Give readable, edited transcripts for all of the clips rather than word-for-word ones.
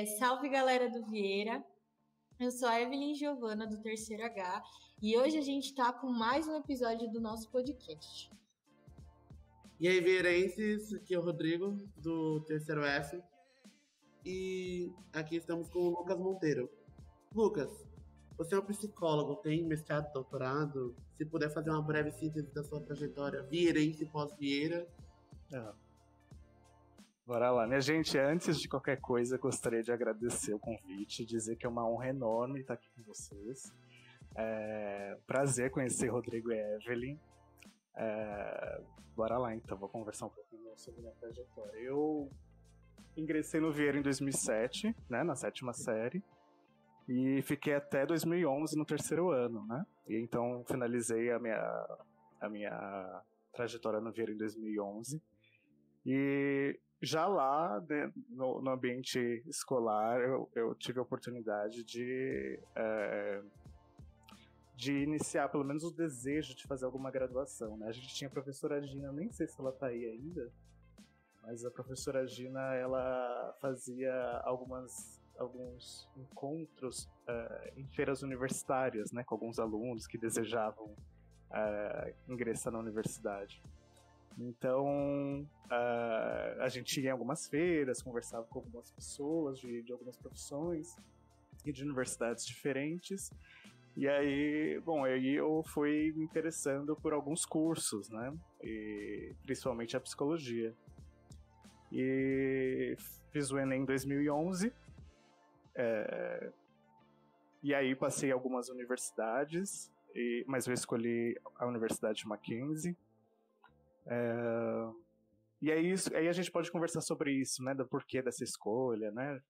Salve, galera do Vieira. Eu sou a Evelyn Giovana, do Terceiro H, e hoje a gente tá com mais um episódio do nosso podcast. E aí, vieirenses, aqui é o Rodrigo, do Terceiro F. E aqui estamos com o Lucas Monteiro. Lucas, você é um psicólogo, tem mestrado, doutorado. Se puder fazer uma breve síntese da sua trajetória vieirense pós-Vieira. Bora lá. Minha gente, antes de qualquer coisa, gostaria de agradecer o convite, dizer que é uma honra enorme estar aqui com vocês. Prazer conhecer Rodrigo e Evelyn. Bora lá, então. Vou conversar um pouquinho sobre minha trajetória. Eu ingressei no Vieira em 2007, né, na 7ª série, e fiquei até 2011 no 3º ano, né? E então finalizei a minha trajetória no Vieira em 2011. E já lá, né, no ambiente escolar, eu tive a oportunidade de iniciar pelo menos o desejo de fazer alguma graduação, né? A gente tinha a professora Gina, nem sei se ela está aí ainda, mas a professora Gina, ela fazia alguns encontros em feiras universitárias, né, com alguns alunos que desejavam ingressar na universidade. Então, a gente ia em algumas feiras, conversava com algumas pessoas de algumas profissões e de universidades diferentes. E aí, eu fui me interessando por alguns cursos, né? E principalmente a psicologia. E fiz o Enem em 2011. E aí passei algumas universidades, mas eu escolhi a Universidade de Mackenzie. E aí a gente pode conversar sobre isso, né, do porquê dessa escolha, né,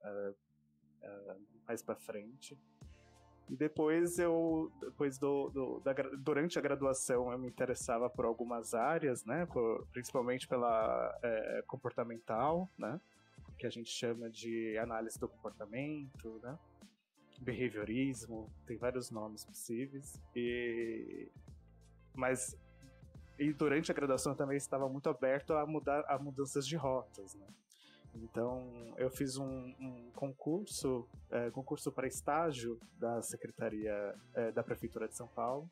mais pra frente. E depois durante a graduação eu me interessava por algumas áreas, né, principalmente pela comportamental, né, que a gente chama de análise do comportamento, né, behaviorismo, tem vários nomes possíveis. E durante a graduação eu também estava muito aberto a mudanças de rotas, né? Então eu fiz um concurso para estágio da Secretaria da Prefeitura de São Paulo,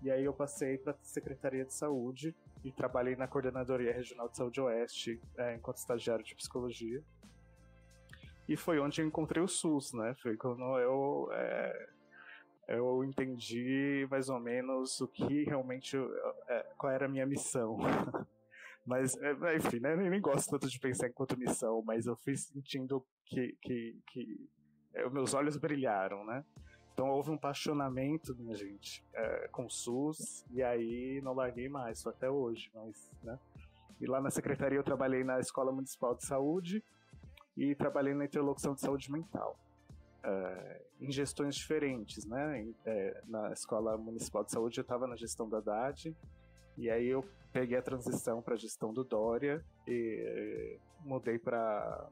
e aí eu passei para a Secretaria de Saúde e trabalhei na Coordenadoria Regional de Saúde Oeste enquanto estagiário de Psicologia. E foi onde eu encontrei o SUS, né? Foi quando eu entendi mais ou menos o que realmente, qual era a minha missão. Mas, enfim, né, eu nem gosto tanto de pensar enquanto missão, mas eu fui sentindo que meus olhos brilharam, né? Então houve um apaixonamento, minha gente, com o SUS, e aí não larguei mais, só até hoje, mas, né? E lá na secretaria eu trabalhei na Escola Municipal de Saúde e trabalhei na interlocução de saúde mental. Em gestões diferentes, né? Na Escola Municipal de Saúde eu estava na gestão da DAD, e aí eu peguei a transição para a gestão do Dória e mudei para...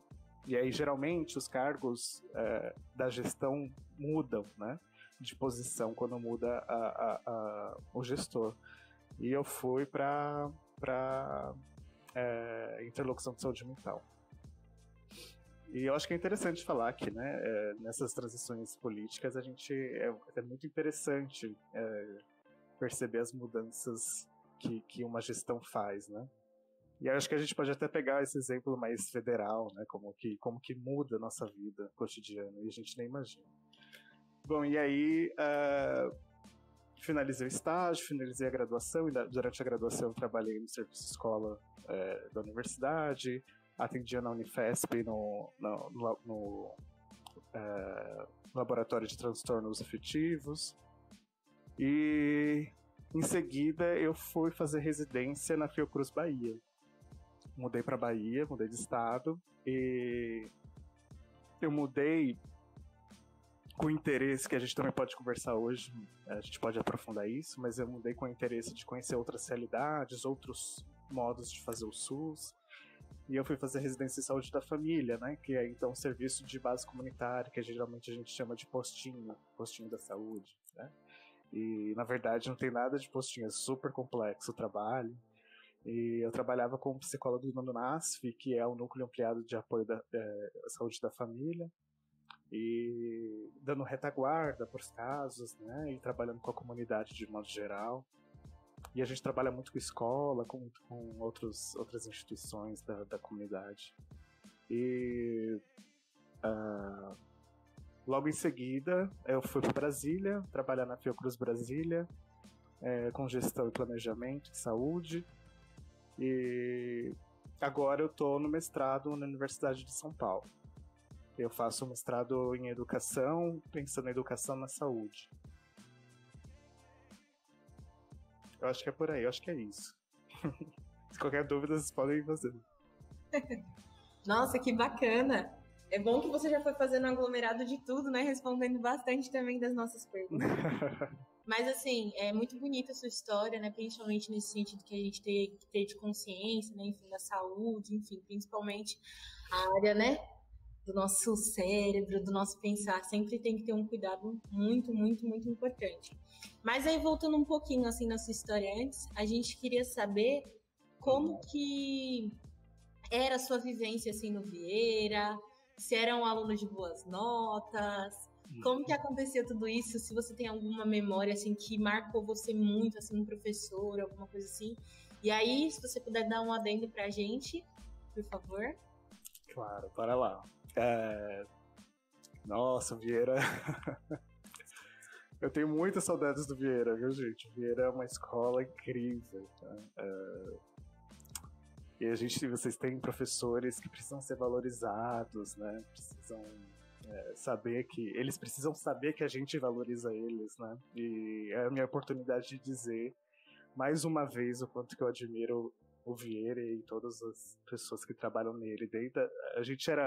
E aí geralmente os cargos da gestão mudam, né, de posição quando muda o gestor. E eu fui para interlocução de saúde mental. E eu acho que é interessante falar que, né, nessas transições políticas a gente é muito interessante perceber as mudanças que uma gestão faz, né? E eu acho que a gente pode até pegar esse exemplo mais federal, né, como que muda a nossa vida cotidiana e a gente nem imagina. Bom, e aí finalizei o estágio, finalizei a graduação, e durante a graduação eu trabalhei no serviço de escola da universidade, atendia na Unifesp no laboratório de transtornos afetivos, e em seguida eu fui fazer residência na Fiocruz Bahia. Mudei para Bahia, mudei de estado, e eu mudei com interesse, que a gente também pode conversar hoje, a gente pode aprofundar isso, mas eu mudei com o interesse de conhecer outras realidades, outros modos de fazer o SUS. E eu fui fazer residência em saúde da família, né? Que é então um serviço de base comunitária, que geralmente a gente chama de postinho da saúde, né? E na verdade não tem nada de postinho, é super complexo o trabalho. E eu trabalhava como psicólogo no NASF, que é o Núcleo Ampliado de Apoio à Saúde da Família. e dando retaguarda para os casos, né, e trabalhando com a comunidade de modo geral. E a gente trabalha muito com escola, com outras instituições da comunidade. E logo em seguida eu fui para Brasília, trabalhar na Fiocruz Brasília, com gestão e planejamento de saúde. E agora eu estou no mestrado na Universidade de São Paulo. Eu faço um mestrado em educação, pensando em educação na saúde. Eu acho que é por aí, eu acho que é isso. Se qualquer dúvida, vocês podem fazer. Nossa, que bacana! É bom que você já foi fazendo um aglomerado de tudo, né? Respondendo bastante também das nossas perguntas. Mas, assim, é muito bonita a sua história, né? Principalmente nesse sentido que a gente tem que ter de consciência, né? Enfim, da saúde, enfim, principalmente a área, né? Do nosso cérebro, do nosso pensar, sempre tem que ter um cuidado muito, muito, muito importante. Mas aí, voltando um pouquinho, assim, na sua história antes, a gente queria saber como que era a sua vivência, assim, no Vieira, se era um aluno de boas notas, como que acontecia tudo isso, se você tem alguma memória, assim, que marcou você muito, assim, um professor, alguma coisa assim. E aí, se você puder dar um adendo pra gente, por favor. Claro, bora lá. Nossa, o Vieira... Eu tenho muitas saudades do Vieira, viu, gente? O Vieira é uma escola incrível, tá? E vocês têm professores que precisam ser valorizados, né? Precisam saber que... Eles precisam saber que a gente valoriza eles, né? E é a minha oportunidade de dizer, mais uma vez, o quanto que eu admiro o Vieira e todas as pessoas que trabalham nele.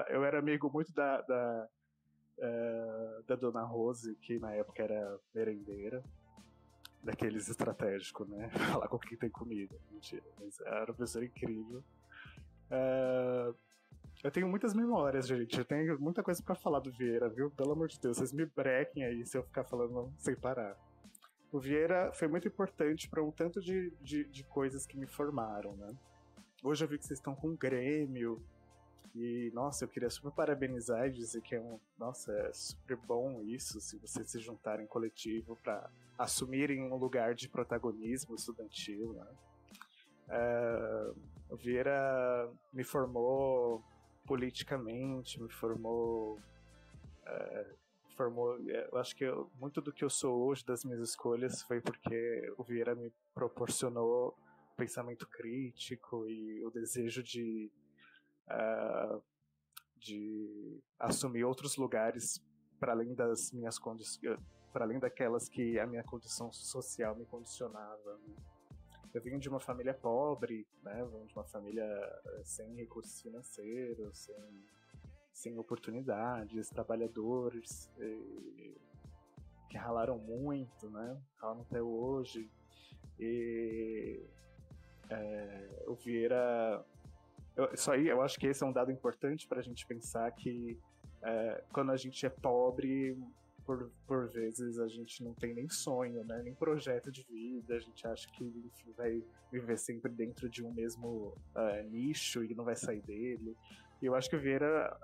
Eu era amigo muito da Dona Rose, que na época era merendeira, daqueles estratégicos, né? Falar com quem tem comida. Mentira, mas era uma pessoa incrível. Eu tenho muitas memórias, gente. Eu tenho muita coisa pra falar do Vieira, viu? Pelo amor de Deus, vocês me brequem aí se eu ficar falando sem parar. O Vieira foi muito importante para um tanto de coisas que me formaram, né? Hoje eu vi que vocês estão com um Grêmio. E, nossa, eu queria super parabenizar e dizer que é super bom isso, se vocês se juntarem em coletivo para assumirem um lugar de protagonismo estudantil, né? O Vieira me formou politicamente, me formou... eu acho que muito do que eu sou hoje, das minhas escolhas, foi porque o Vieira me proporcionou pensamento crítico e o desejo de assumir outros lugares para além das minhas condições, para além daquelas que a minha condição social me condicionava, né? Eu vim de uma família pobre, né? Vim de uma família sem recursos financeiros, sem oportunidades, trabalhadores que ralaram muito, né? Ralam até hoje. E o Vieira... eu acho que esse é um dado importante para a gente pensar que quando a gente é pobre, por vezes a gente não tem nem sonho, né? Nem projeto de vida, a gente acha que enfim, vai viver sempre dentro de um mesmo nicho e não vai sair dele. E eu acho que o Vieira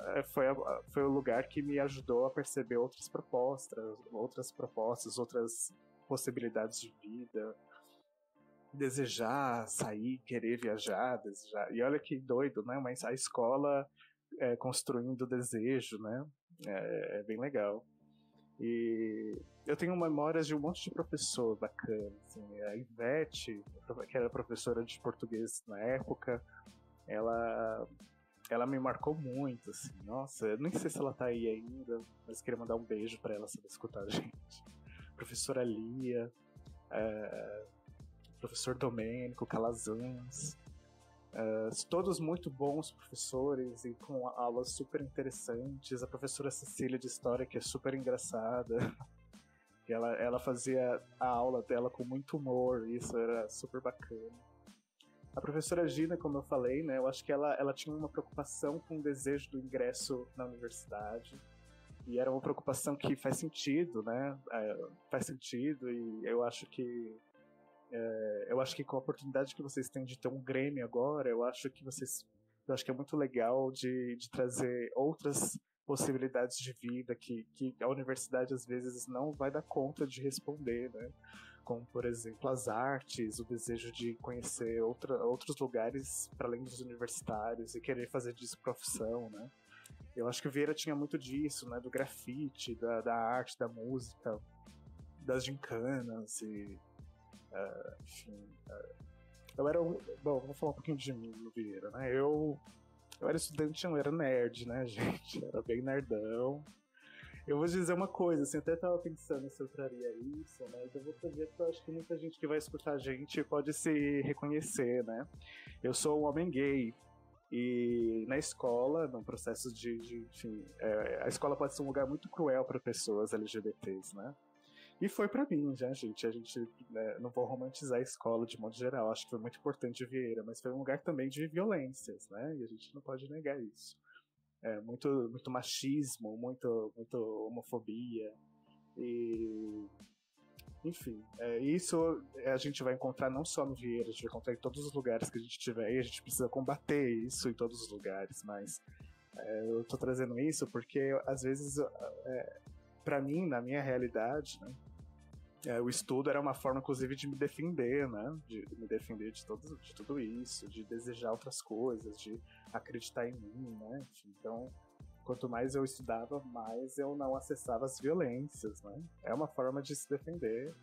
foi o lugar que me ajudou a perceber outras propostas, outras possibilidades de vida, desejar sair, querer viajar, desejar. E olha que doido, né? Mas a escola construindo desejo, né? É bem legal. E eu tenho memórias de um monte de professor bacana, assim. A Ivete, que era professora de português na época, ela me marcou muito, assim. Nossa, eu nem sei se ela tá aí ainda, mas queria mandar um beijo pra ela, se ela escutar a gente. Professora Lia, professor Domênico Calazans, todos muito bons professores e com aulas super interessantes. A professora Cecília de História, que é super engraçada, e ela fazia a aula dela com muito humor, e isso era super bacana. A professora Gina, como eu falei, né, eu acho que ela tinha uma preocupação com o desejo do ingresso na universidade, e era uma preocupação que faz sentido, né? Faz sentido, e eu acho que com a oportunidade que vocês têm de ter um Grêmio agora, eu acho que é muito legal de trazer outras possibilidades de vida que a universidade às vezes não vai dar conta de responder, né? Como, por exemplo, as artes, o desejo de conhecer outros lugares para além dos universitários e querer fazer disso profissão, né? Eu acho que o Vieira tinha muito disso, né? Do grafite, da arte, da música, das gincanas e... enfim... Bom, vou falar um pouquinho de mim no Vieira, né? Eu era estudante, eu era nerd, né, gente? Eu era bem nerdão. Eu vou dizer uma coisa, assim, até tava pensando se eu traria isso, né? Então eu vou trazer porque eu acho que muita gente que vai escutar a gente pode se reconhecer, né? Eu sou um homem gay. E na escola, no processo enfim, a escola pode ser um lugar muito cruel para pessoas LGBTs, né? E foi para mim, já, gente. A gente, né, não vou romantizar a escola de modo geral, acho que foi muito importante Vieira, mas foi um lugar também de violências, né? E a gente não pode negar isso. Muito machismo, muito homofobia. E, enfim, isso a gente vai encontrar não só no Vieira, a gente vai encontrar em todos os lugares que a gente tiver, e a gente precisa combater isso em todos os lugares, mas eu tô trazendo isso porque às vezes, para mim, na minha realidade, né, o estudo era uma forma, inclusive, de me defender, né? De me defender de tudo isso, de desejar outras coisas, de acreditar em mim, né? Então, quanto mais eu estudava, mais eu não acessava as violências, né? É uma forma de se defender,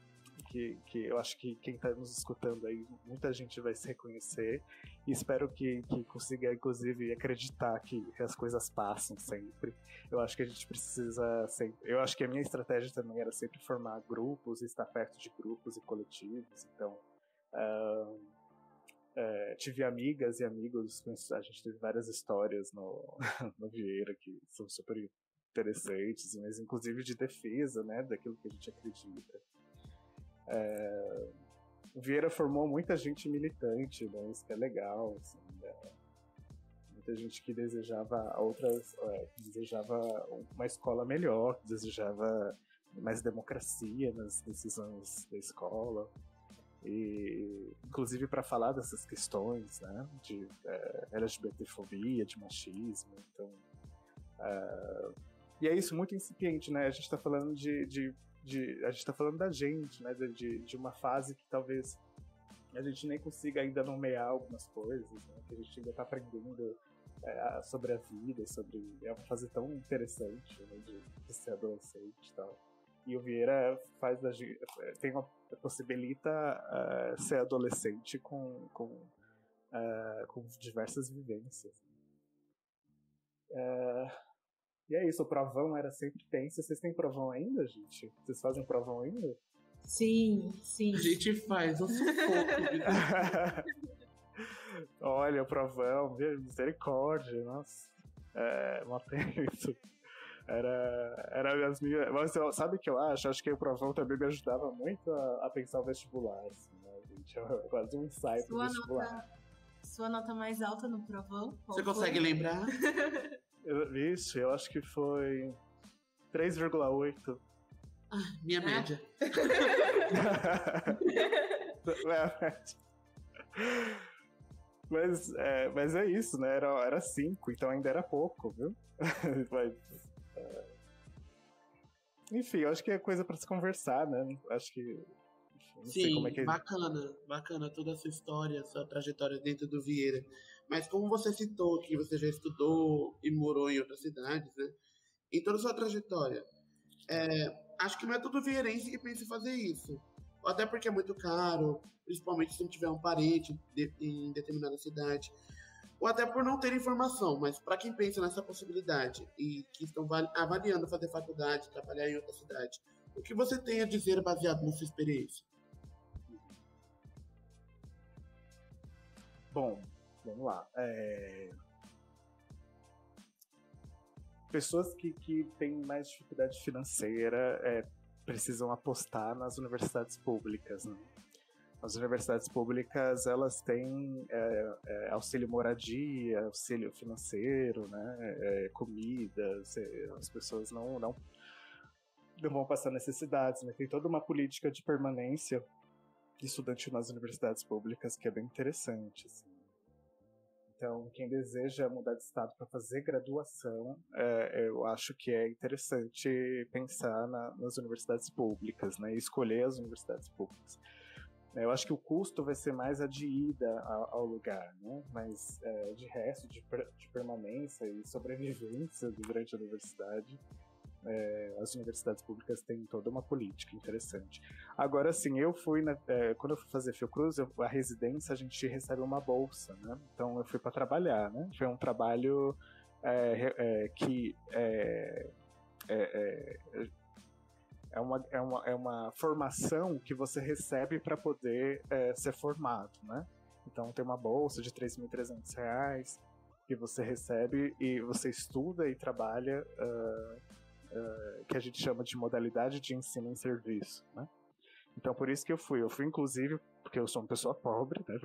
que eu acho que quem está nos escutando aí, muita gente vai se reconhecer, e espero que consiga, inclusive, acreditar que as coisas passam sempre. Eu acho que a gente precisa sempre... Eu acho que a minha estratégia também era sempre formar grupos, estar perto de grupos e coletivos, então... tive amigas e amigos, a gente teve várias histórias no Vieira que são super interessantes, mas inclusive de defesa, né, daquilo que a gente acredita. O Vieira formou muita gente militante, né, isso que é legal, assim, muita gente que desejava desejava uma escola melhor, que desejava mais democracia nas decisões da escola. E, inclusive para falar dessas questões, né, de LGBTfobia, de machismo, então e é isso, muito incipiente, né? A gente está falando a gente está falando da gente, né, de uma fase que talvez a gente nem consiga ainda nomear algumas coisas, né, que a gente ainda está aprendendo sobre a vida, é uma fase tão interessante, né, de ser adolescente e tal. E o Vieira possibilita ser adolescente com diversas vivências. E é isso, o provão era sempre tenso. Vocês têm provão ainda, gente? Vocês fazem provão ainda? Sim. A gente faz um sufoco. Olha, o provão, misericórdia, nossa. Matei isso. Era as minhas. Mas sabe o que eu acho? Acho que o provão também me ajudava muito a pensar o vestibular, assim, né, gente? Quase um ensaio pro vestibular. Sua nota mais alta no provão? Você consegue lembrar? Eu acho que foi 3,8. Minha média. Mas é isso, né? Era 5, então ainda era pouco, viu? Mas, enfim, eu acho que é coisa pra se conversar, né? Acho que... Não sei Sim, como é que... bacana toda a sua história, a sua trajetória dentro do Vieira. Mas como você citou que você já estudou e morou em outras cidades, né? Em toda a sua trajetória, acho que não é todo vieirense que pensa em fazer isso. Até porque é muito caro, principalmente se não tiver um parente em determinada cidade. Ou até por não ter informação, mas para quem pensa nessa possibilidade e que estão avaliando fazer faculdade, trabalhar em outra cidade, o que você tem a dizer baseado na sua experiência? Bom, vamos lá. Pessoas que têm mais dificuldade financeira precisam apostar nas universidades públicas, né? As universidades públicas, elas têm auxílio moradia, auxílio financeiro, né? Comida, as pessoas não vão passar necessidades, né? Tem toda uma política de permanência estudantil nas universidades públicas que é bem interessante, assim. Então, quem deseja mudar de estado para fazer graduação, eu acho que é interessante pensar nas universidades públicas, né? E escolher as universidades públicas. Eu acho que o custo vai ser mais a de ida ao lugar, né? Mas de resto, de permanência e sobrevivência durante a universidade, as universidades públicas têm toda uma política interessante. Agora, sim, quando eu fui fazer Fiocruz, a residência, a gente recebe uma bolsa, né? Então, eu fui para trabalhar, né? Foi um trabalho que é uma formação que você recebe para poder ser formado, né? Então tem uma bolsa de R$3.300 que você recebe e você estuda e trabalha, que a gente chama de modalidade de ensino em serviço, né? Então por isso que eu fui inclusive porque eu sou uma pessoa pobre, né?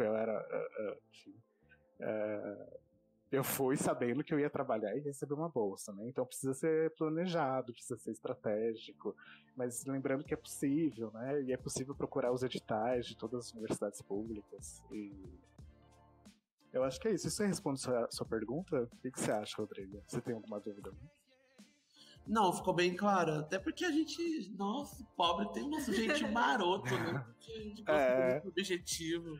Eu fui sabendo que eu ia trabalhar e receber uma bolsa, né? Então precisa ser planejado, precisa ser estratégico, mas lembrando que é possível, né? E é possível procurar os editais de todas as universidades públicas. E eu acho que é isso. Isso responde sua pergunta? O que você acha, Rodrigo? Você tem alguma dúvida? Não, ficou bem claro. Até porque a gente, nossa, pobre, tem o nosso jeitinho maroto, né? De conseguir o objetivo.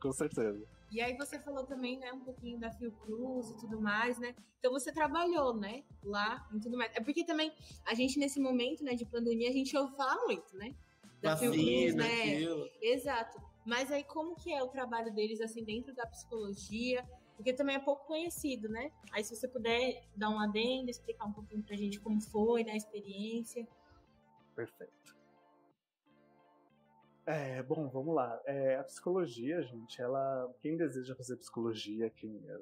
Com certeza. E aí você falou também, né, um pouquinho da Fiocruz e tudo mais, né? Então você trabalhou, né, lá e tudo mais. É porque também a gente, nesse momento, né, de pandemia, a gente ouve falar muito, né? Da Fiocruz, né? Aquilo. Exato. Mas aí como que é o trabalho deles, assim, dentro da psicologia? Porque também é pouco conhecido, né? Aí se você puder dar um adendo, explicar um pouquinho pra gente como foi, né, a experiência. Perfeito. Bom, vamos lá. A psicologia, gente, quem deseja fazer psicologia,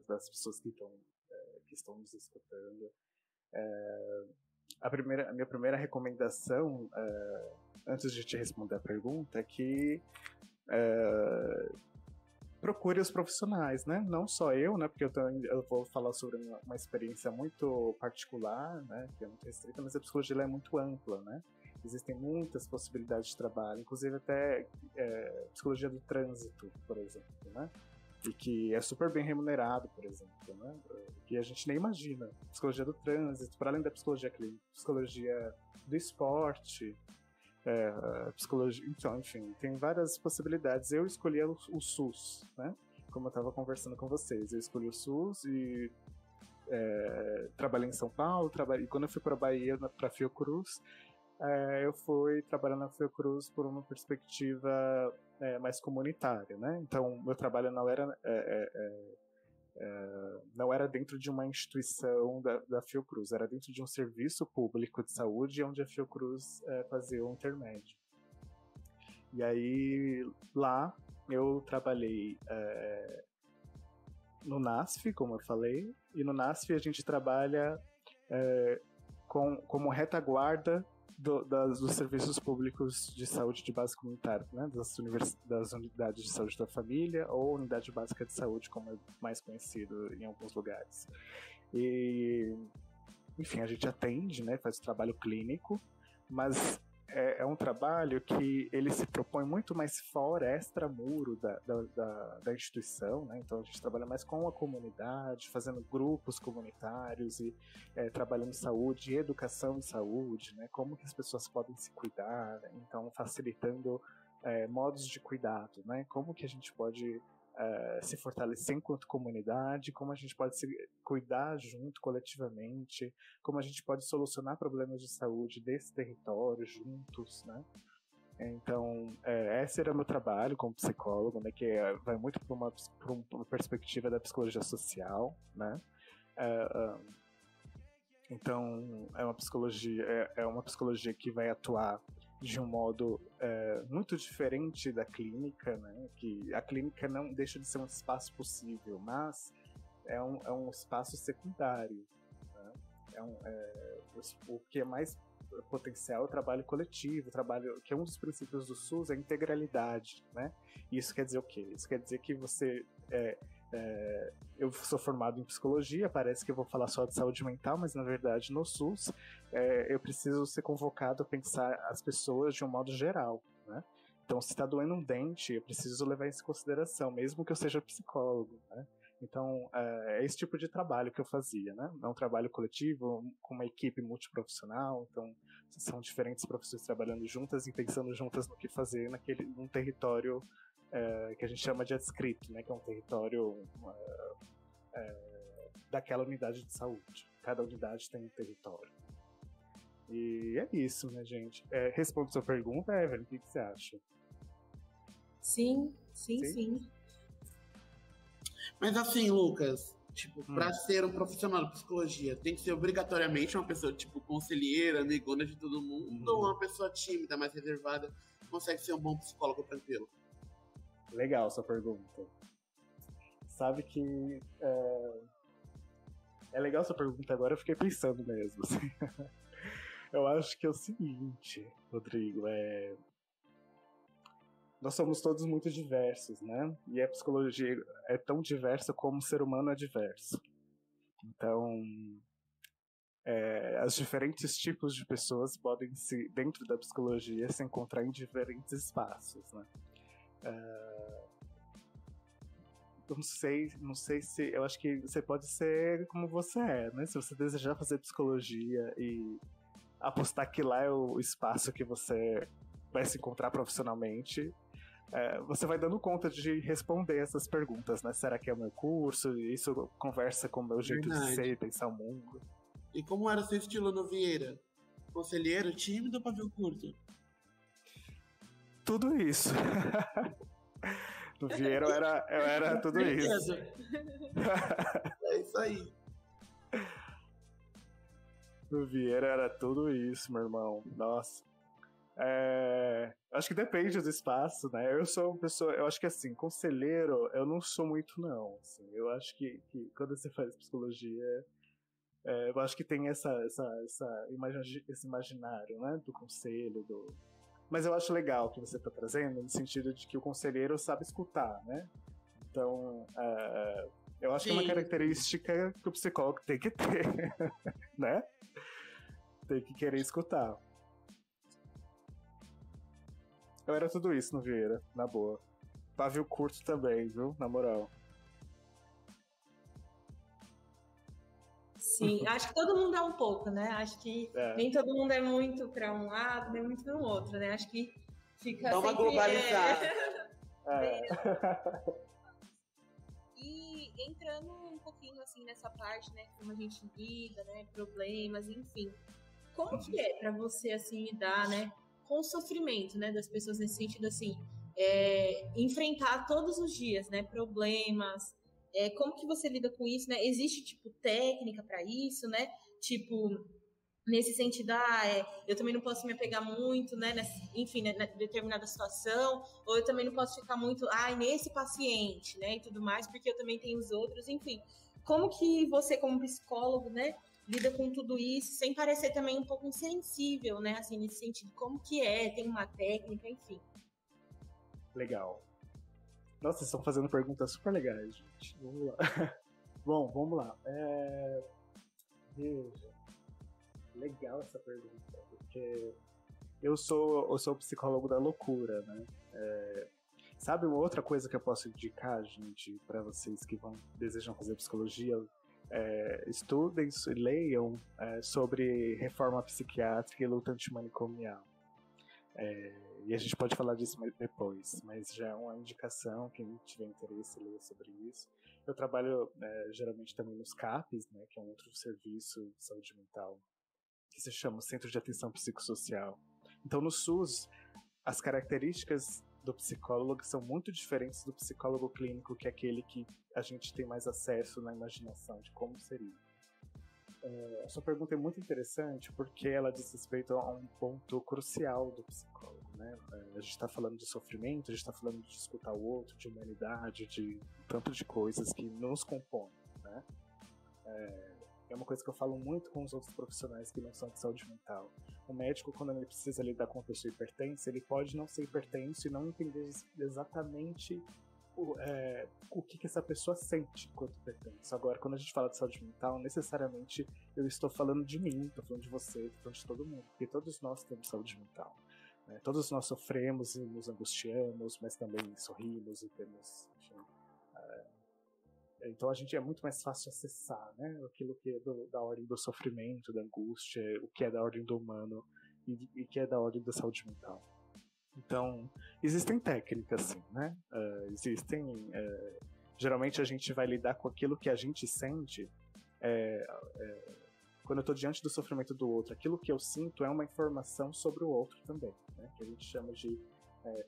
das pessoas que estão nos escutando, a minha primeira recomendação, antes de te responder a pergunta, é que procure os profissionais, né? Não só eu, né? Porque eu vou falar sobre uma experiência muito particular, né? Que é muito restrita, mas a psicologia ela é muito ampla, né? Existem muitas possibilidades de trabalho, inclusive até psicologia do trânsito, por exemplo, né? E que é super bem remunerado, por exemplo, né? Que a gente nem imagina. Psicologia do trânsito, para além da psicologia clínica, psicologia do esporte, psicologia... Então, enfim, tem várias possibilidades. Eu escolhi o SUS, né? Como eu estava conversando com vocês. Eu escolhi o SUS e trabalhei em São Paulo, e quando eu fui para a Bahia, para Fiocruz, eu fui trabalhar na Fiocruz por uma perspectiva mais comunitária, né? Então, meu trabalho não era dentro de uma instituição da Fiocruz, era dentro de um serviço público de saúde, onde a Fiocruz fazia o intermédio. E aí, lá, eu trabalhei no NASF, como eu falei, e no NASF a gente trabalha como retaguarda dos serviços públicos de saúde de base comunitária, né? Das unidades de saúde da família ou unidade básica de saúde, como é mais conhecido em alguns lugares. E, enfim, a gente atende, né? Faz o trabalho clínico, mas é um trabalho que ele se propõe muito mais fora, extramuro da instituição, né? Então a gente trabalha mais com a comunidade, fazendo grupos comunitários e trabalhando saúde, educação em saúde, né? Como que as pessoas podem se cuidar, né? Então facilitando modos de cuidado, né? Como que a gente pode se fortalecer enquanto comunidade, como a gente pode se cuidar junto, coletivamente, como a gente pode solucionar problemas de saúde desse território juntos, né? Então, esse era o meu trabalho como psicólogo, né? Que vai muito para uma perspectiva da psicologia social, né? Então, é uma psicologia que vai atuar de um modo muito diferente da clínica, né? Que a clínica não deixa de ser um espaço possível, mas é um espaço secundário, né? O que é mais potencial é o trabalho coletivo, que é um dos princípios do SUS, é a integralidade, né? E isso quer dizer o quê? Isso quer dizer que você... eu sou formado em psicologia, parece que eu vou falar só de saúde mental, mas na verdade no SUS eu preciso ser convocado a pensar as pessoas de um modo geral, né? Então, se está doendo um dente, eu preciso levar isso em consideração, mesmo que eu seja psicólogo, né? Então, é esse tipo de trabalho que eu fazia, né? É um trabalho coletivo, com uma equipe multiprofissional, então são diferentes profissões trabalhando juntas e pensando juntas no que fazer num território que a gente chama de adscrito, né? Que é um território daquela unidade de saúde. Cada unidade tem um território. E é isso, né, gente? Respondo sua pergunta, Evelyn, o que você acha? Sim. Mas assim, Lucas, tipo, pra ser um profissional de psicologia, tem que ser obrigatoriamente uma pessoa, tipo, conselheira, amigona de todo mundo, ou uma pessoa tímida, mais reservada, consegue ser um bom psicólogo tranquilo? Legal sua pergunta. Sabe que é legal sua pergunta agora, eu fiquei pensando mesmo. Assim. Eu acho que é o seguinte, Rodrigo, nós somos todos muito diversos, né? E a psicologia é tão diversa como o ser humano é diverso. Então, os diferentes tipos de pessoas podem, dentro da psicologia, se encontrar em diferentes espaços, né? Não sei se... Eu acho que você pode ser como você é, né? Se você desejar fazer psicologia e apostar que lá é o espaço que você vai se encontrar profissionalmente, você vai dando conta de responder essas perguntas, né? Será que é o meu curso? Isso conversa com o meu jeito de ser e pensar o mundo. E como era o seu estilo no Vieira? Conselheiro, tímido ou pavio curto? Tudo isso. No Vieira eu era tudo isso. É isso aí. No Vieira era tudo isso, meu irmão. Nossa. Acho que depende do espaço, né? Eu sou uma pessoa, eu acho que assim, conselheiro, eu não sou muito, não. Assim, eu acho que quando você faz psicologia, eu acho que tem esse imaginário, né? Do conselho, Mas eu acho legal o que você está trazendo, no sentido de que o conselheiro sabe escutar, né? Então, eu acho que é uma característica que o psicólogo tem que ter, né? Tem que querer escutar. Eu era tudo isso no Vieira, na boa. Pavio curto também, viu? Na moral. Sim, acho que todo mundo é um pouco, né? Acho que nem todo mundo é muito para um lado, nem muito para o outro, né? Acho que fica Dá uma globalizada. E entrando um pouquinho assim nessa parte, né? Como a gente lida, né? Problemas, enfim. Como que é para você assim lidar, né? Com o sofrimento, né? Das pessoas nesse sentido assim, enfrentar todos os dias, né? Problemas. Como que você lida com isso, né? Existe, tipo, técnica para isso, né? Tipo, nesse sentido, eu também não posso me apegar muito, né? Enfim, né, na determinada situação, ou eu também não posso ficar muito, nesse paciente, né? E tudo mais, porque eu também tenho os outros, enfim. Como que você, como psicólogo, né? Lida com tudo isso, sem parecer também um pouco insensível, né? Assim, nesse sentido, como que tem uma técnica, enfim. Legal. Nossa, vocês estão fazendo perguntas super legais, gente. Vamos lá. Bom, vamos lá. Veja. Legal essa pergunta, porque eu sou o psicólogo da loucura, né? Sabe uma outra coisa que eu posso indicar, gente, para vocês que desejam fazer psicologia? Estudem e leiam sobre reforma psiquiátrica e luta antimanicomial. E a gente pode falar disso depois, mas já é uma indicação, quem tiver interesse em ler sobre isso. Eu trabalho geralmente também nos CAPs, né, que é um outro serviço de saúde mental, que se chama Centro de Atenção Psicossocial. Então, no SUS, as características do psicólogo são muito diferentes do psicólogo clínico, que é aquele que a gente tem mais acesso na imaginação de como seria. A sua pergunta é muito interessante porque ela diz respeito a um ponto crucial do psicólogo, né? A gente está falando de sofrimento, a gente está falando de escutar o outro, de humanidade, de tanto de coisas que nos compõem, né? É uma coisa que eu falo muito com os outros profissionais que não são de saúde mental. O médico, quando ele precisa lidar com uma pessoa hipertensa, ele pode não ser hipertenso e não entender exatamente o que essa pessoa sente enquanto hipertenso. Agora, quando a gente fala de saúde mental, necessariamente eu estou falando de mim, estou falando de você, estou falando de todo mundo, porque todos nós temos saúde mental, né? Todos nós sofremos e nos angustiamos, mas também sorrimos e temos, enfim, Então a gente é muito mais fácil de acessar, né? Aquilo que é da ordem do sofrimento, da angústia, o que é da ordem do humano e que é da ordem da saúde mental. Então, existem técnicas, sim, né? Geralmente a gente vai lidar com aquilo que a gente sente. Quando eu estou diante do sofrimento do outro, aquilo que eu sinto é uma informação sobre o outro também, né? Que a gente chama de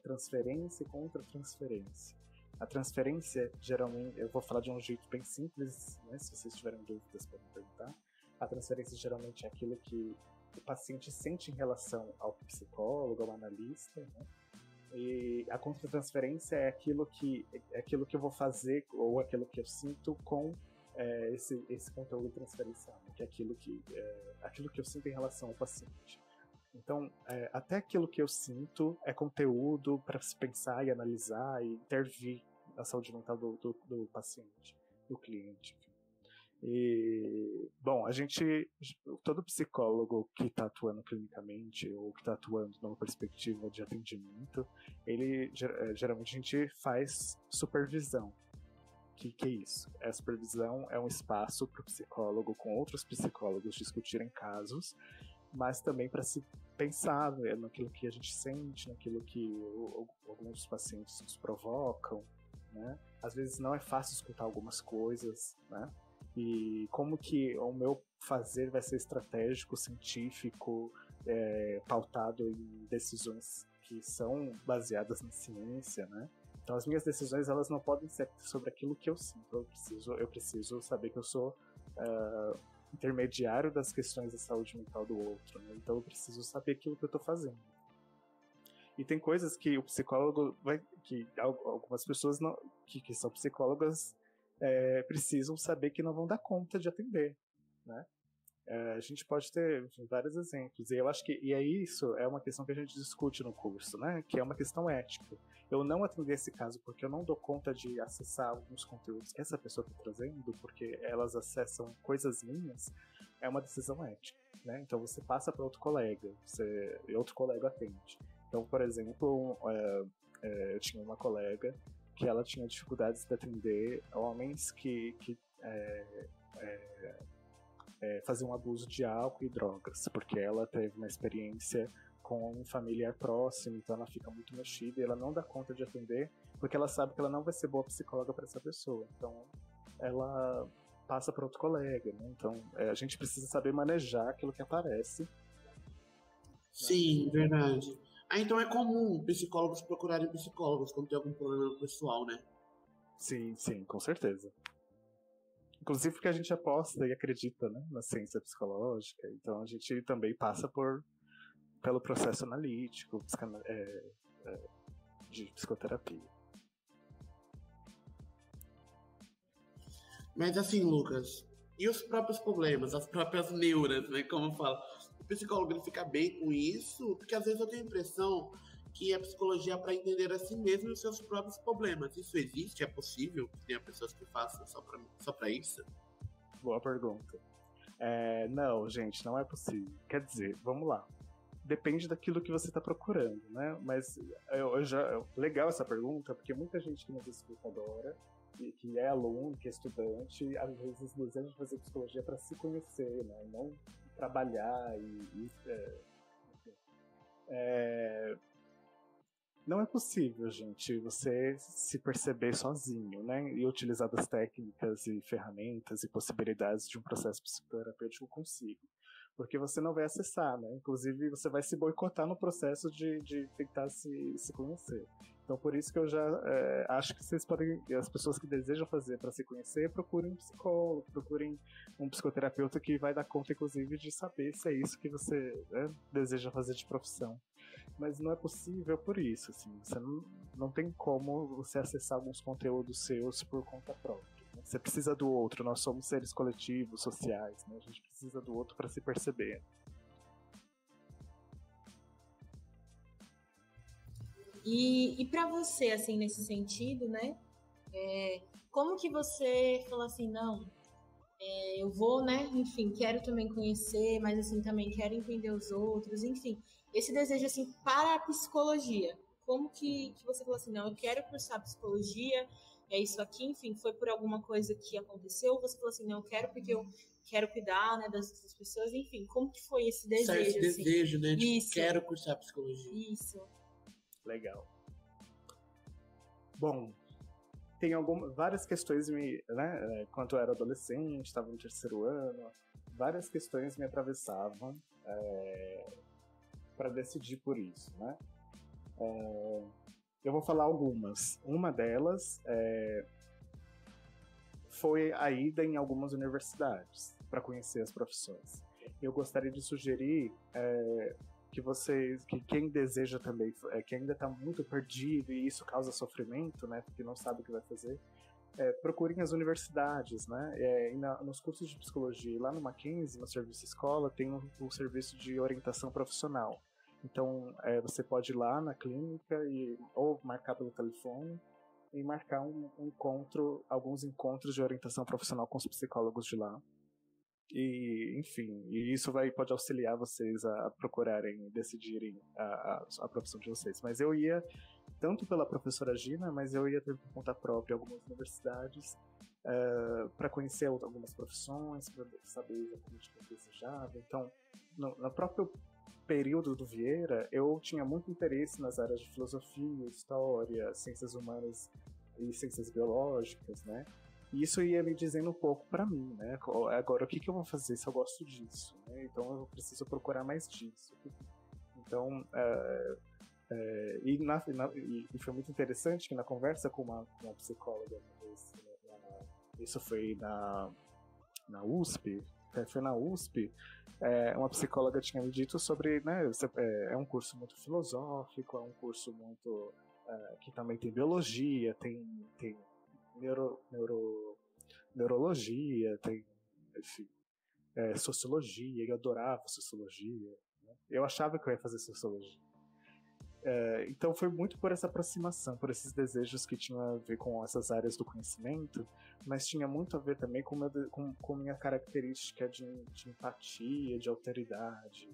transferência e contra-transferência. A transferência, geralmente, eu vou falar de um jeito bem simples, né? Se vocês tiverem dúvidas, podem perguntar. A transferência geralmente é aquilo que o paciente sente em relação ao psicólogo, ao analista, né? E a contra-transferência é aquilo que eu vou fazer ou aquilo que eu sinto com esse conteúdo transferencial, né? Que é aquilo que eu sinto em relação ao paciente. Então, até aquilo que eu sinto é conteúdo para se pensar e analisar e intervir na saúde mental do paciente, do cliente. E, bom, todo psicólogo que está atuando clinicamente ou que está atuando numa perspectiva de atendimento, geralmente a gente faz supervisão. O que é isso? A supervisão é um espaço para o psicólogo com outros psicólogos discutirem casos, mas também para se pensar, né, naquilo que a gente sente, naquilo que alguns pacientes nos provocam, né? Às vezes não é fácil escutar algumas coisas, né? E como que o meu fazer vai ser estratégico, científico, pautado em decisões que são baseadas na ciência, né? Então as minhas decisões, elas não podem ser sobre aquilo que eu sinto. Eu preciso saber que eu sou intermediário das questões da saúde mental do outro, né? Então eu preciso saber aquilo que eu estou fazendo. E tem coisas que o psicólogo que algumas pessoas que são psicólogas precisam saber que não vão dar conta de atender, né? A gente pode ter vários exemplos, e eu acho que isso é uma questão que a gente discute no curso, né? Que é uma questão ética. Eu não atender esse caso porque eu não dou conta de acessar alguns conteúdos que essa pessoa está trazendo, porque elas acessam coisas minhas, é uma decisão ética, né? Então você passa para outro colega, e outro colega atende. Então, por exemplo, eu tinha uma colega que ela tinha dificuldades de atender homens que faziam abuso de álcool e drogas, porque ela teve uma experiência com um familiar próximo, então ela fica muito mexida e ela não dá conta de atender, porque ela sabe que ela não vai ser boa psicóloga para essa pessoa. Então, ela passa para outro colega, né? Então, a gente precisa saber manejar aquilo que aparece. Sim, verdade. Então é comum psicólogos procurarem psicólogos quando tem algum problema pessoal, né? Sim, com certeza. Inclusive porque a gente aposta e acredita, né, na ciência psicológica, então a gente também passa pelo processo analítico, de psicoterapia. Mas assim, Lucas, e os próprios problemas, as próprias neuras, né, como eu falo? O psicólogo ele fica bem com isso? Porque às vezes eu tenho a impressão que a psicologia é para entender a si mesmo e os seus próprios problemas. Isso existe? É possível que tenha pessoas que façam só para isso? Boa pergunta. Não, gente, não é possível. Quer dizer, vamos lá. Depende daquilo que você está procurando, né? Mas legal essa pergunta, porque muita gente que nos escuta agora, que é aluno, que é estudante, às vezes deseja fazer psicologia para se conhecer, né? E não trabalhar não é possível, gente, você se perceber sozinho, né? E utilizar das técnicas e ferramentas e possibilidades de um processo psicoterapêutico consigo. Porque você não vai acessar, né? Inclusive, você vai se boicotar no processo de tentar se conhecer. Então, por isso que eu já acho que vocês podem, as pessoas que desejam fazer para se conhecer, procurem um psicólogo, procurem um psicoterapeuta que vai dar conta, inclusive, de saber se é isso que você deseja fazer de profissão. Mas não é possível por isso, assim, você não tem como você acessar alguns conteúdos seus por conta própria. Né? Você precisa do outro, nós somos seres coletivos, sociais, né? A gente precisa do outro para se perceber. E para você, assim, nesse sentido, né? Como que você falou assim, não, eu vou, né? Enfim, quero também conhecer, mas assim, também quero entender os outros, enfim. Esse desejo, assim, para a psicologia. Como que você falou assim, não, eu quero cursar psicologia, é isso aqui, enfim, foi por alguma coisa que aconteceu, você falou assim, não, eu quero porque eu quero cuidar, né, das pessoas, enfim, como que foi esse desejo? Esse desejo, né, de Isso. quero cursar psicologia. Isso. Legal. Bom, tem várias questões, né, quando eu era adolescente, estava no 3º ano, várias questões me atravessavam para decidir por isso, né? Eu vou falar algumas. Uma delas foi a ida em algumas universidades para conhecer as profissões. Eu gostaria de sugerir que quem deseja também, que ainda está muito perdido e isso causa sofrimento, né, porque não sabe o que vai fazer, procurem as universidades, né, nos cursos de psicologia. Lá no Mackenzie, no serviço escola, tem o serviço de orientação profissional. Então, você pode ir lá na clínica ou marcar pelo telefone e marcar alguns encontros de orientação profissional com os psicólogos de lá. E, enfim, isso pode auxiliar vocês a procurarem, decidirem a profissão de vocês. Mas eu ia, tanto pela professora Gina, mas eu ia ter por conta própria algumas universidades para conhecer algumas profissões, para saber exatamente o que eu desejava. Então, no próprio período do Vieira, eu tinha muito interesse nas áreas de filosofia, história, ciências humanas e ciências biológicas, né? E isso ia me dizendo um pouco para mim, né? Agora, o que eu vou fazer se eu gosto disso? Né? Então, eu preciso procurar mais disso. Então, e foi muito interessante que na conversa com uma psicóloga, isso foi na USP, foi na USP, uma psicóloga tinha me dito sobre, né, é um curso muito filosófico, é um curso muito que também tem biologia, tem neurologia, tem, enfim, sociologia, eu adorava sociologia, né? Eu achava que eu ia fazer sociologia. Então foi muito por essa aproximação, por esses desejos que tinham a ver com essas áreas do conhecimento, mas tinha muito a ver também com minha característica de empatia, de alteridade,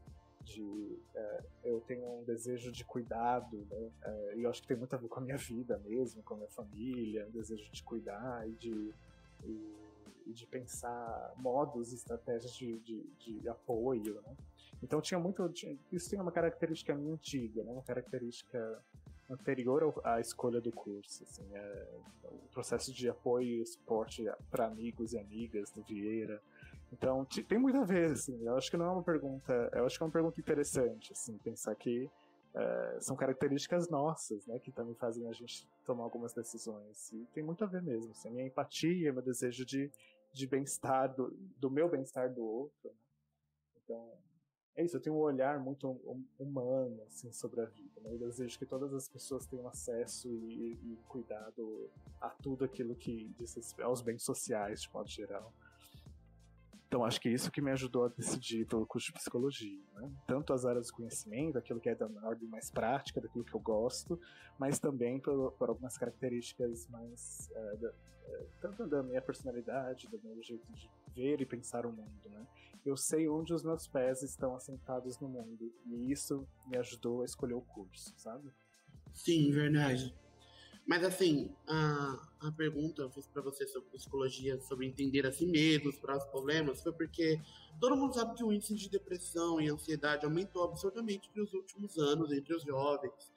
eu tenho um desejo de cuidado, né? E eu acho que tem muito a ver com a minha vida mesmo, com a minha família, um desejo de cuidar e de pensar modos, estratégias de apoio, né? Então isso tem uma característica minha antiga, né? Uma característica anterior à escolha do curso, assim, o processo de apoio e suporte para amigos e amigas do Vieira. Então tem muito a ver, assim. Eu acho que não é uma pergunta, eu acho que é uma pergunta interessante, assim, pensar que são características nossas, né, que também fazem a gente tomar algumas decisões. E tem muito a ver mesmo, assim, a minha empatia, meu desejo de bem-estar, do meu bem-estar do outro, né? Então é isso, eu tenho um olhar muito humano, assim, sobre a vida, né? Eu desejo que todas as pessoas tenham acesso e cuidado a tudo aquilo que diz aos bens sociais, de modo geral. Então, acho que isso que me ajudou a decidir pelo curso de psicologia, né? Tanto as áreas de conhecimento, aquilo que é da ordem mais prática, daquilo que eu gosto, mas também por algumas características mais tanto da minha personalidade, do meu jeito de ver e pensar o mundo, né? Eu sei onde os meus pés estão assentados no mundo, e isso me ajudou a escolher o curso, sabe? Sim, verdade. Mas assim, a pergunta eu fiz para você sobre psicologia, sobre entender a si mesmo, os próprios problemas, foi porque todo mundo sabe que o índice de depressão e ansiedade aumentou absurdamente nos últimos anos entre os jovens.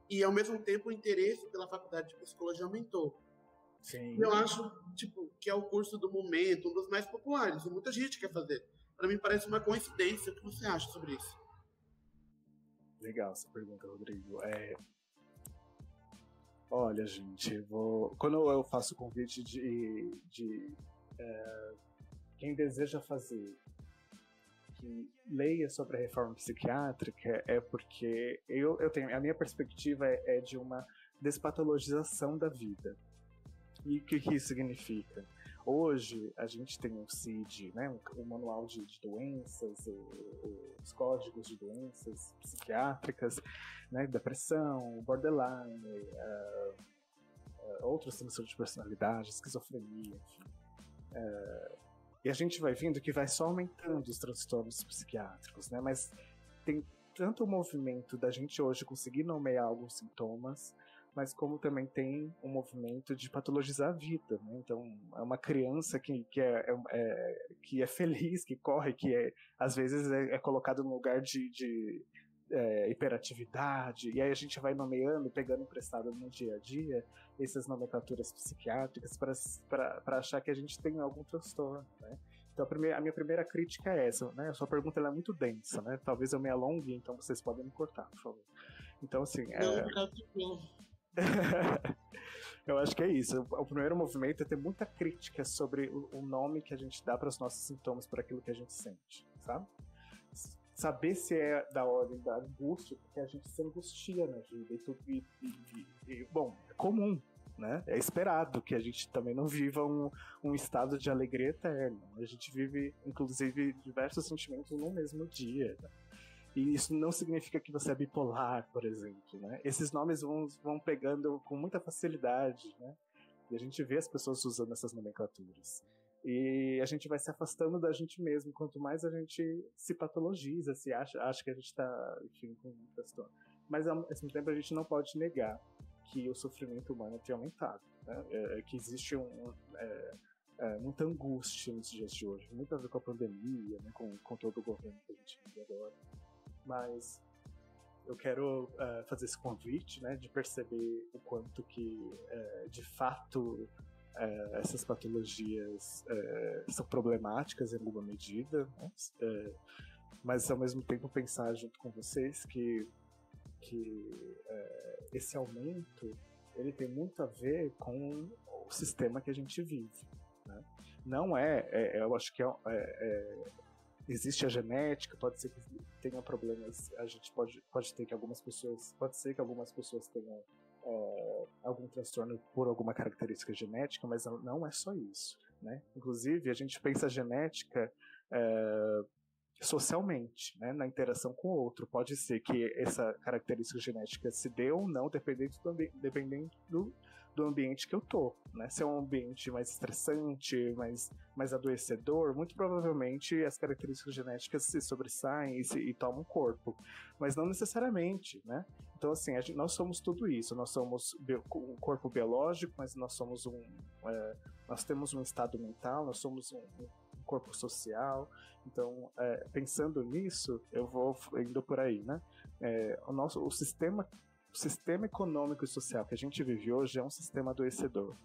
E ao mesmo tempo o interesse pela faculdade de psicologia aumentou. Sim. Eu acho, que é o curso do momento, um dos mais populares, e muita gente quer fazer. Para mim parece uma coincidência. O que você acha sobre isso? Legal essa pergunta, Rodrigo. Olha, gente, quando eu faço o convite de quem deseja fazer, que leia sobre a reforma psiquiátrica, é porque eu tenho, a minha perspectiva é de uma despatologização da vida. E o que isso significa? Hoje, a gente tem o CID, né, o manual de doenças, os códigos de doenças psiquiátricas, né, depressão, borderline, outros transtornos de personalidade, esquizofrenia, enfim. E a gente vai vendo que vai só aumentando os transtornos psiquiátricos, né, mas tem tanto o movimento da gente hoje conseguir nomear alguns sintomas, mas como também tem um movimento de patologizar a vida, né? Então, é uma criança que é feliz, que corre, às vezes é colocado no lugar de hiperatividade, e aí a gente vai nomeando, pegando emprestado no dia a dia, essas nomenclaturas psiquiátricas para achar que a gente tem algum transtorno, né? Então a minha primeira crítica é essa, né? A sua pergunta ela é muito densa, né? Talvez eu me alongue, então vocês podem me cortar, por favor. Então, assim... Eu acho que é isso. O primeiro movimento é ter muita crítica sobre o nome que a gente dá para os nossos sintomas, para aquilo que a gente sente, sabe? Saber se é da ordem da angústia, porque a gente se angustia na vida. Bom, é comum, né? É esperado que a gente também não viva um estado de alegria eterna. A gente vive, inclusive, diversos sentimentos no mesmo dia, né? E isso não significa que você é bipolar, por exemplo, né? Esses nomes vão pegando com muita facilidade, né? E a gente vê as pessoas usando essas nomenclaturas. E a gente vai se afastando da gente mesmo. Quanto mais a gente se patologiza, se acha que a gente está, enfim, com um transtorno. Mas, ao mesmo tempo, a gente não pode negar que o sofrimento humano tem aumentado, né? Que existe muita angústia nos dias de hoje. Muito a ver com a pandemia, né? Com todo o governo que a gente vive agora. Mas eu quero fazer esse convite, né, de perceber o quanto que, de fato, essas patologias são problemáticas em alguma medida, né? Mas, ao mesmo tempo, pensar junto com vocês que esse aumento ele tem muito a ver com o sistema que a gente vive, né? Não eu acho que existe a genética, pode ser que tenha problemas, a gente pode ter que algumas pessoas, pode ser que algumas pessoas tenham algum transtorno por alguma característica genética, mas não é só isso, né? Inclusive, a gente pensa a genética socialmente, né, na interação com o outro. Pode ser que essa característica genética se dê ou não, dependendo do ambiente que eu tô, né? Se é um ambiente mais estressante, mais adoecedor, muito provavelmente as características genéticas se sobressaem e tomam corpo, mas não necessariamente, né? Então, assim, nós somos tudo isso. Nós somos um corpo biológico, mas nós temos um estado mental, nós somos um corpo social. Então, pensando nisso, eu vou indo por aí, né? O sistema econômico e social que a gente vive hoje é um sistema adoecedor.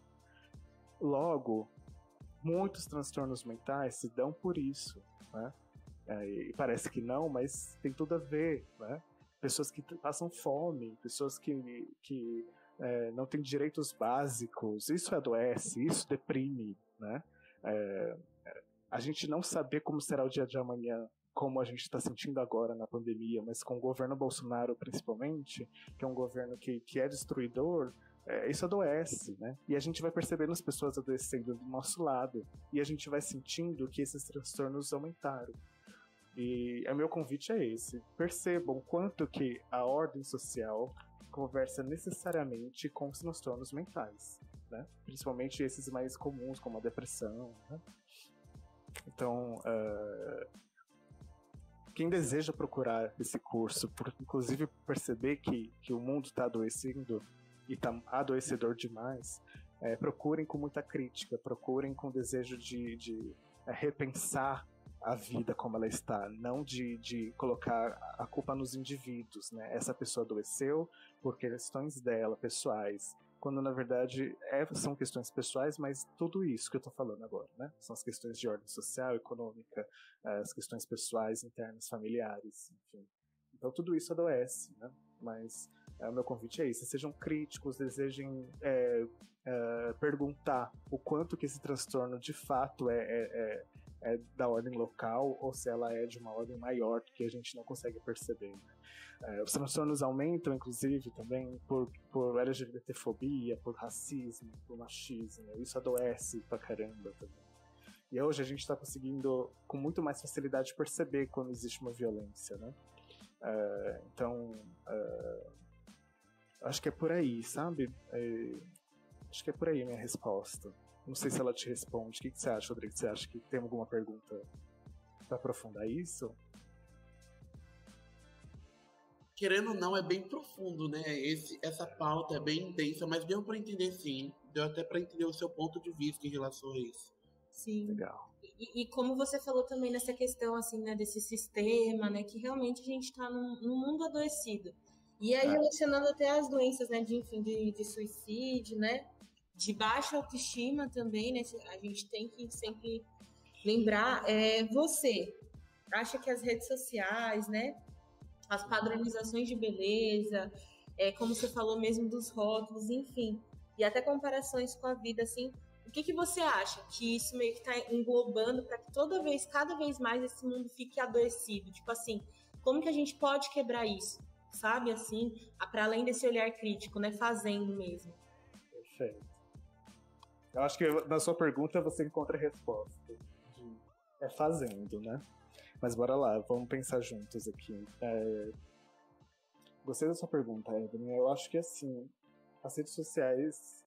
Logo, muitos transtornos mentais se dão por isso, né? E parece que não, mas tem tudo a ver, né? Pessoas que passam fome, pessoas que não têm direitos básicos, isso adoece, isso deprime, né? A gente não saber como será o dia de amanhã, como a gente está sentindo agora na pandemia, mas com o governo Bolsonaro principalmente, que é um governo que é destruidor, isso adoece, né? E a gente vai percebendo as pessoas adoecendo do nosso lado, e a gente vai sentindo que esses transtornos aumentaram. E o meu convite é esse: percebam o quanto que a ordem social conversa necessariamente com os transtornos mentais, né? Principalmente esses mais comuns, como a depressão, né? Então, quem deseja procurar esse curso, por inclusive perceber que o mundo está adoecendo e está adoecedor demais, procurem com muita crítica, procurem com desejo de repensar a vida como ela está, não de colocar a culpa nos indivíduos, né? Essa pessoa adoeceu por questões dela, pessoais, quando na verdade são questões pessoais, mas tudo isso que eu estou falando agora, né? São as questões de ordem social, econômica, as questões pessoais, internas, familiares, enfim. Então tudo isso adoece, né? Mas o meu convite é esse: sejam críticos, desejem perguntar o quanto que esse transtorno de fato é da ordem local ou se ela é de uma ordem maior que a gente não consegue perceber, né? Os transtornos aumentam, inclusive, também por LGBTfobia, por racismo, por machismo. Isso adoece pra caramba também. E hoje a gente está conseguindo, com muito mais facilidade, perceber quando existe uma violência, né? Então, acho que é por aí, sabe? Acho que é por aí a minha resposta. Não sei se ela te responde. O que você acha, Rodrigo? Você acha que tem alguma pergunta para aprofundar isso? querendo ou não, é bem profundo, né? Essa pauta é bem intensa, mas deu para entender sim. Deu até para entender o seu ponto de vista em relação a isso. Sim. Legal. E como você falou também nessa questão, assim, né, desse sistema, né, que realmente a gente está num mundo adoecido. E aí, relacionando até as doenças, né, de suicídio, né, de baixa autoestima também, né, a gente tem que sempre lembrar, você acha que as redes sociais, né, as padronizações de beleza, como você falou mesmo dos rótulos, enfim, e até comparações com a vida, assim, o que você acha que isso meio que está englobando para que cada vez mais esse mundo fique adoecido? Tipo assim, como que a gente pode quebrar isso? Sabe, assim, para além desse olhar crítico, né, fazendo mesmo. Perfeito. Eu acho que na sua pergunta você encontra a resposta. É fazendo, né? Mas bora lá, vamos pensar juntos aqui. Gostei da sua pergunta, Evelyn. Eu acho que, assim, as redes sociais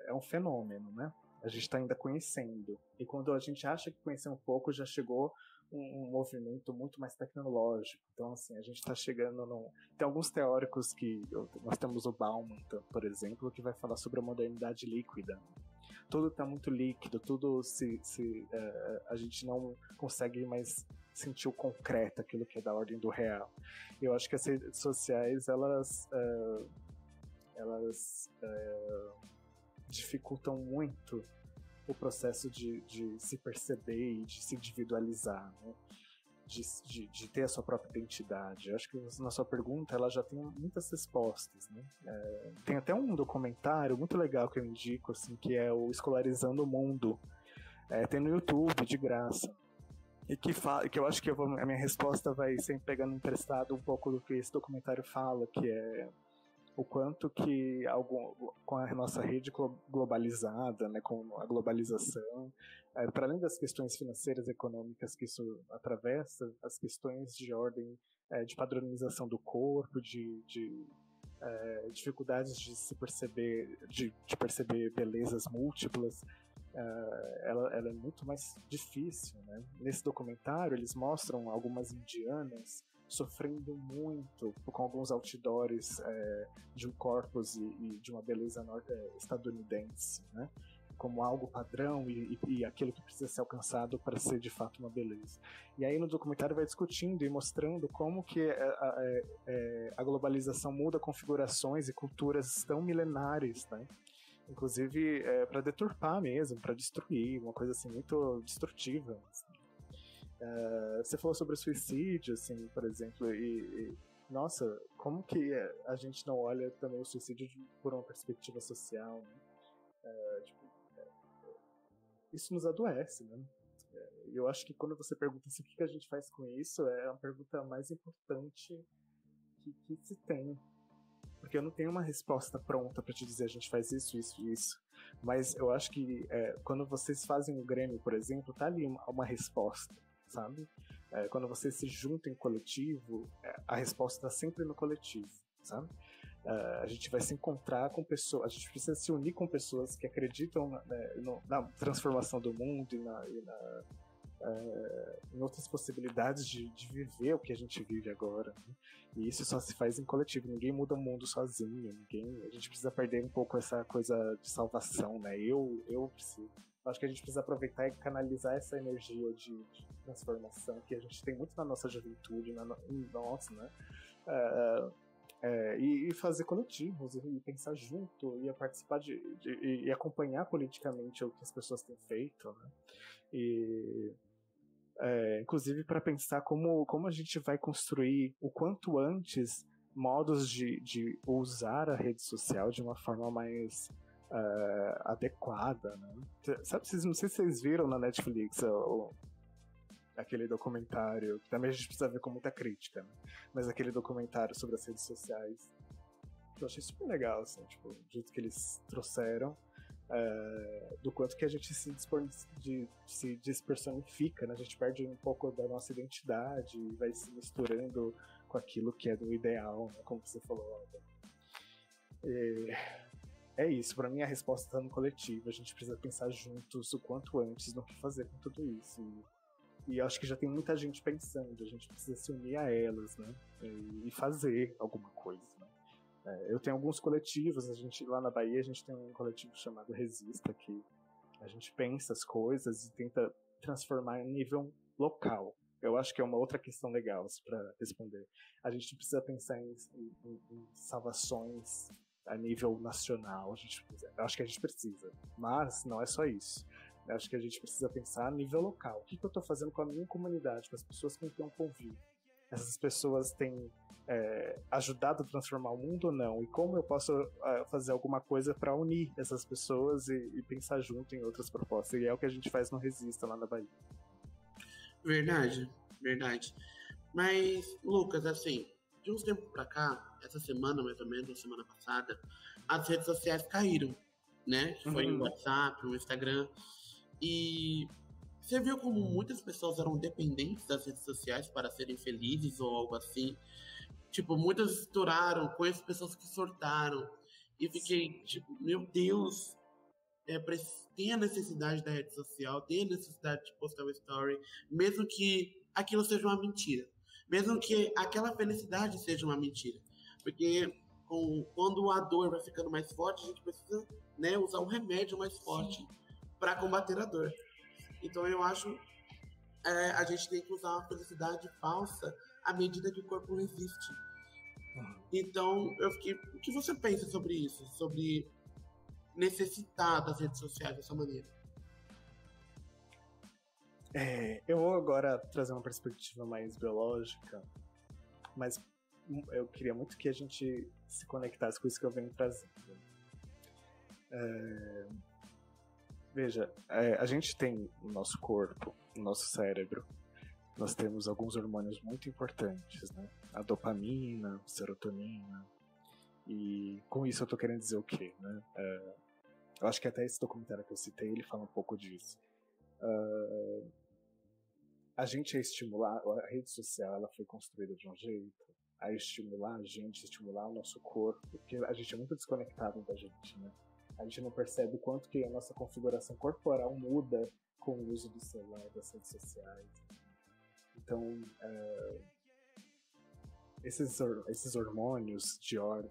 é um fenômeno, né? A gente está ainda conhecendo. E quando a gente acha que conheceu um pouco, já chegou um movimento muito mais tecnológico. Então, assim, a gente está chegando no... Tem alguns teóricos que... Nós temos o Bauman, por exemplo, que vai falar sobre a modernidade líquida. Tudo está muito líquido, tudo a gente não consegue mais sentir o concreto, aquilo que é da ordem do real. Eu acho que as redes sociais, elas dificultam muito o processo de se perceber e de se individualizar, né? De ter a sua própria identidade. Eu acho que na sua pergunta ela já tem muitas respostas, né? Tem até um documentário muito legal que eu indico, assim, que é o Escolarizando o Mundo. Tem no YouTube, de graça. E que eu acho que a minha resposta vai sempre pegando emprestado um pouco do que esse documentário fala, que é o quanto que com a nossa rede globalizada, né, com a globalização, para além das questões financeiras e econômicas que isso atravessa, as questões de ordem de padronização do corpo, de dificuldades de se perceber, de perceber belezas múltiplas, ela é muito mais difícil, né? Nesse documentário eles mostram algumas indianas sofrendo muito com alguns outdoors de um corpus e de uma beleza estadunidense, né? Como algo padrão e aquilo que precisa ser alcançado para ser de fato uma beleza. E aí no documentário vai discutindo e mostrando como que a globalização muda configurações e culturas tão milenares, né? Inclusive para deturpar mesmo, para destruir, uma coisa assim muito destrutiva. Você falou sobre o suicídio, assim, por exemplo, nossa, como que a gente não olha também o suicídio por uma perspectiva social, né? Isso nos adoece, né? Eu acho que quando você pergunta assim, o que a gente faz com isso, é uma pergunta mais importante que se tem. Porque eu não tenho uma resposta pronta para te dizer a gente faz isso, isso e isso. Mas eu acho que quando vocês fazem o Grêmio, por exemplo, tá ali uma resposta, sabe? Quando você se junta em coletivo, a resposta está sempre no coletivo, sabe? A gente vai se encontrar com pessoas, a gente precisa se unir com pessoas que acreditam na transformação do mundo e em outras possibilidades de viver o que a gente vive agora, né? E isso só se faz em coletivo, ninguém muda o mundo sozinho, a gente precisa perder um pouco essa coisa de salvação, né? Eu preciso. Acho que a gente precisa aproveitar e canalizar essa energia de transformação que a gente tem muito na nossa juventude, nossa, né? E fazer coletivos, e pensar junto, e participar e acompanhar politicamente o que as pessoas têm feito, né? Inclusive para pensar como a gente vai construir o quanto antes modos de usar a rede social de uma forma mais adequada, né? Sabe, não sei se vocês viram na Netflix aquele documentário, que também a gente precisa ver com muita crítica, né? Mas aquele documentário sobre as redes sociais, que eu achei super legal, assim, tipo, do jeito que eles trouxeram, do quanto que a gente se despersonifica, né? A gente perde um pouco da nossa identidade e vai se misturando com aquilo que é do ideal, né? Como você falou. É isso, pra mim a resposta está no coletivo, a gente precisa pensar juntos o quanto antes no que fazer com tudo isso. E eu acho que já tem muita gente pensando, a gente precisa se unir a elas, né? E fazer alguma coisa, né? Eu tenho alguns coletivos, lá na Bahia a gente tem um coletivo chamado Resista, que a gente pensa as coisas e tenta transformar em nível local. Eu acho que é uma outra questão legal assim, para responder. A gente precisa pensar em salvações a nível nacional. Eu acho que a gente precisa, mas não é só isso. Eu acho que a gente precisa pensar a nível local. O que eu estou fazendo com a minha comunidade, com as pessoas com quem eu convivo? Essas pessoas têm ajudado a transformar o mundo ou não? E como eu posso fazer alguma coisa para unir essas pessoas e pensar junto em outras propostas? E é o que a gente faz no Resista, lá na Bahia. Verdade, verdade. Mas, Lucas, assim, de uns tempos pra cá, essa semana mais ou menos, a semana passada, as redes sociais caíram, né? Que foi o WhatsApp, o Instagram. E você viu como muitas pessoas eram dependentes das redes sociais para serem felizes ou algo assim? Tipo, muitas estouraram, conheço pessoas que surtaram. E fiquei, tipo, meu Deus, tem a necessidade da rede social, tem a necessidade de postar uma story, mesmo que aquilo seja uma mentira. Mesmo que aquela felicidade seja uma mentira. Porque quando a dor vai ficando mais forte, a gente precisa, né, usar um remédio mais forte para combater a dor. Então eu acho a gente tem que usar uma felicidade falsa à medida que o corpo resiste. Então eu fiquei, o que você pensa sobre isso? Sobre necessitar das redes sociais dessa maneira? Eu vou agora trazer uma perspectiva mais biológica, mas eu queria muito que a gente se conectasse com isso que eu venho trazendo. Veja, a gente tem no nosso corpo, no nosso cérebro, nós temos alguns hormônios muito importantes, né? A dopamina, a serotonina. E com isso eu tô querendo dizer o quê, né? Eu acho que até esse documentário que eu citei, ele fala um pouco disso. A gente a rede social, ela foi construída de um jeito a estimular a gente, estimular o nosso corpo, porque a gente é muito desconectado da gente, né? A gente não percebe o quanto que a nossa configuração corporal muda com o uso do celular, das redes sociais. Então, esses hormônios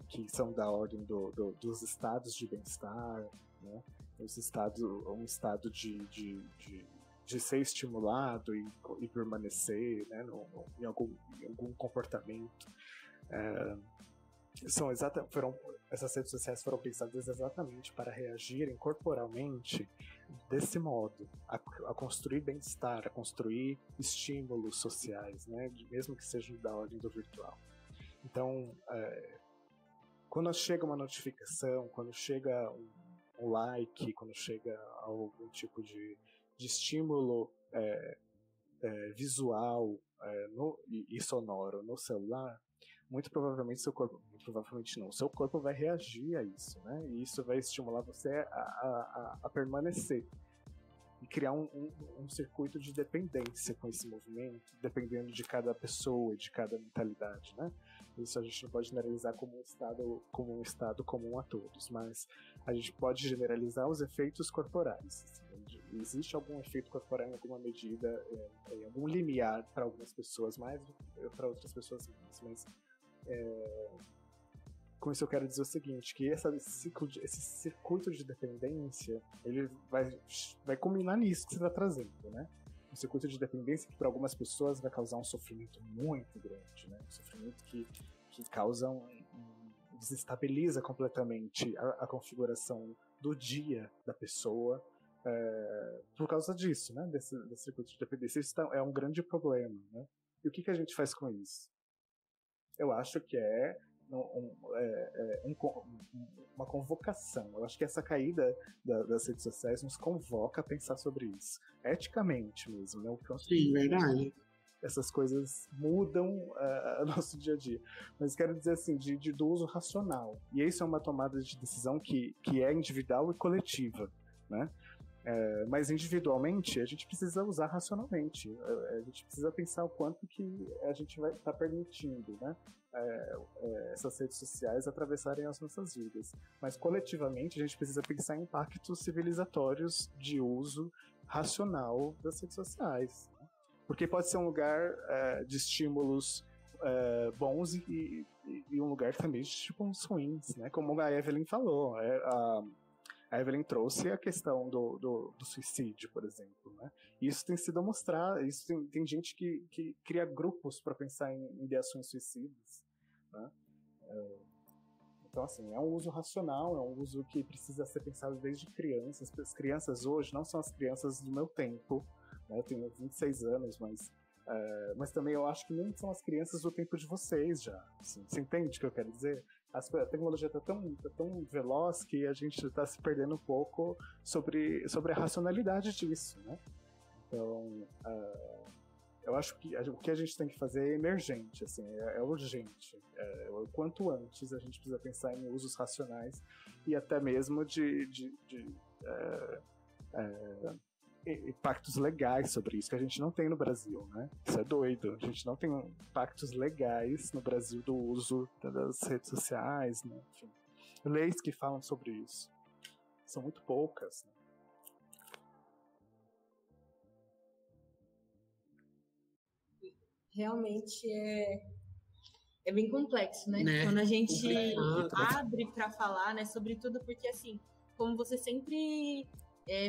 que são da ordem dos estados de bem-estar, né? Um estado de ser estimulado e permanecer, né, em algum comportamento. Essas redes sociais foram pensadas exatamente para reagirem corporalmente desse modo, a construir bem-estar, a construir estímulos sociais, né, mesmo que sejam da ordem do virtual. Então, quando chega uma notificação, quando chega um like, quando chega algum tipo de estímulo visual e sonoro no celular, muito provavelmente seu corpo vai reagir a isso, né? E isso vai estimular você a permanecer e criar um circuito de dependência com esse movimento, dependendo de cada pessoa e de cada mentalidade, né? Isso a gente não pode generalizar como um estado comum a todos, mas a gente pode generalizar os efeitos corporais. Existe algum efeito corporal em alguma medida, em algum limiar para algumas pessoas mais, para outras pessoas menos, mas com isso eu quero dizer o seguinte, que esse circuito de dependência, ele vai culminar nisso que você está trazendo, né? Um circuito de dependência que para algumas pessoas vai causar um sofrimento muito grande, né? Um sofrimento que causa desestabiliza completamente a configuração do dia da pessoa, por causa disso, né? Desse circuito de dependência. Isso é um grande problema, né? E o que a gente faz com isso? Eu acho que uma convocação. Eu acho que essa caída das redes sociais nos convoca a pensar sobre isso. Eticamente mesmo, né? Sim, verdade. Essas coisas mudam o nosso dia a dia. Mas quero dizer assim, do uso racional. E isso é uma tomada de decisão que é individual e coletiva, né? Mas individualmente a gente precisa usar racionalmente, a gente precisa pensar o quanto que a gente vai estar permitindo, né, essas redes sociais atravessarem as nossas vidas, mas coletivamente a gente precisa pensar em impactos civilizatórios de uso racional das redes sociais, né? Porque pode ser um lugar de estímulos bons e um lugar também de estímulos ruins, né? Como a Evelyn falou, a Evelyn trouxe a questão do suicídio, por exemplo, né? Isso tem sido mostrado, tem gente que cria grupos para pensar em ideações suicidas, né? Então, assim, é um uso racional, é um uso que precisa ser pensado desde crianças. As crianças hoje não são as crianças do meu tempo, né? Eu tenho 26 anos, mas também eu acho que nem são as crianças do tempo de vocês já. Assim, você entende o que eu quero dizer? A tecnologia está tão veloz que a gente está se perdendo um pouco sobre a racionalidade disso, né? Então, eu acho que o que a gente tem que fazer é emergente, assim, é urgente. O quanto antes a gente precisa pensar em usos racionais e até mesmo de impactos legais sobre isso, que a gente não tem no Brasil, né? Isso é doido. A gente não tem impactos legais no Brasil do uso das redes sociais, né? Enfim, leis que falam sobre isso. São muito poucas, né? Realmente é bem complexo, né? Quando a gente abre para falar, né, sobre tudo, porque assim, como você sempre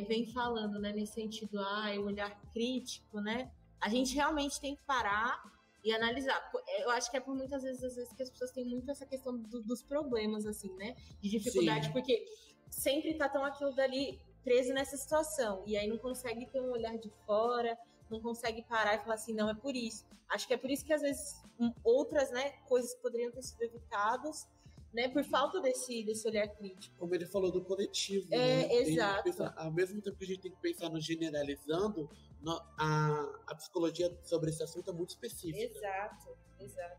vem falando, né, nesse sentido, o olhar crítico, né? A gente realmente tem que parar e analisar. Eu acho que é por muitas vezes, às vezes, que as pessoas têm muito essa questão dos problemas, assim, né? De dificuldade, Sim. Porque sempre tá tão aquilo dali preso nessa situação, e aí não consegue ter um olhar de fora, não consegue parar e falar assim, não, é por isso. Acho que é por isso que, às vezes, outras, né, coisas poderiam ter sido evitadas, né, por falta desse olhar crítico. Como ele falou do coletivo, né? Exato. Pensar, ao mesmo tempo que a gente tem que pensar no generalizando, a psicologia sobre esse assunto é muito específica. Exato.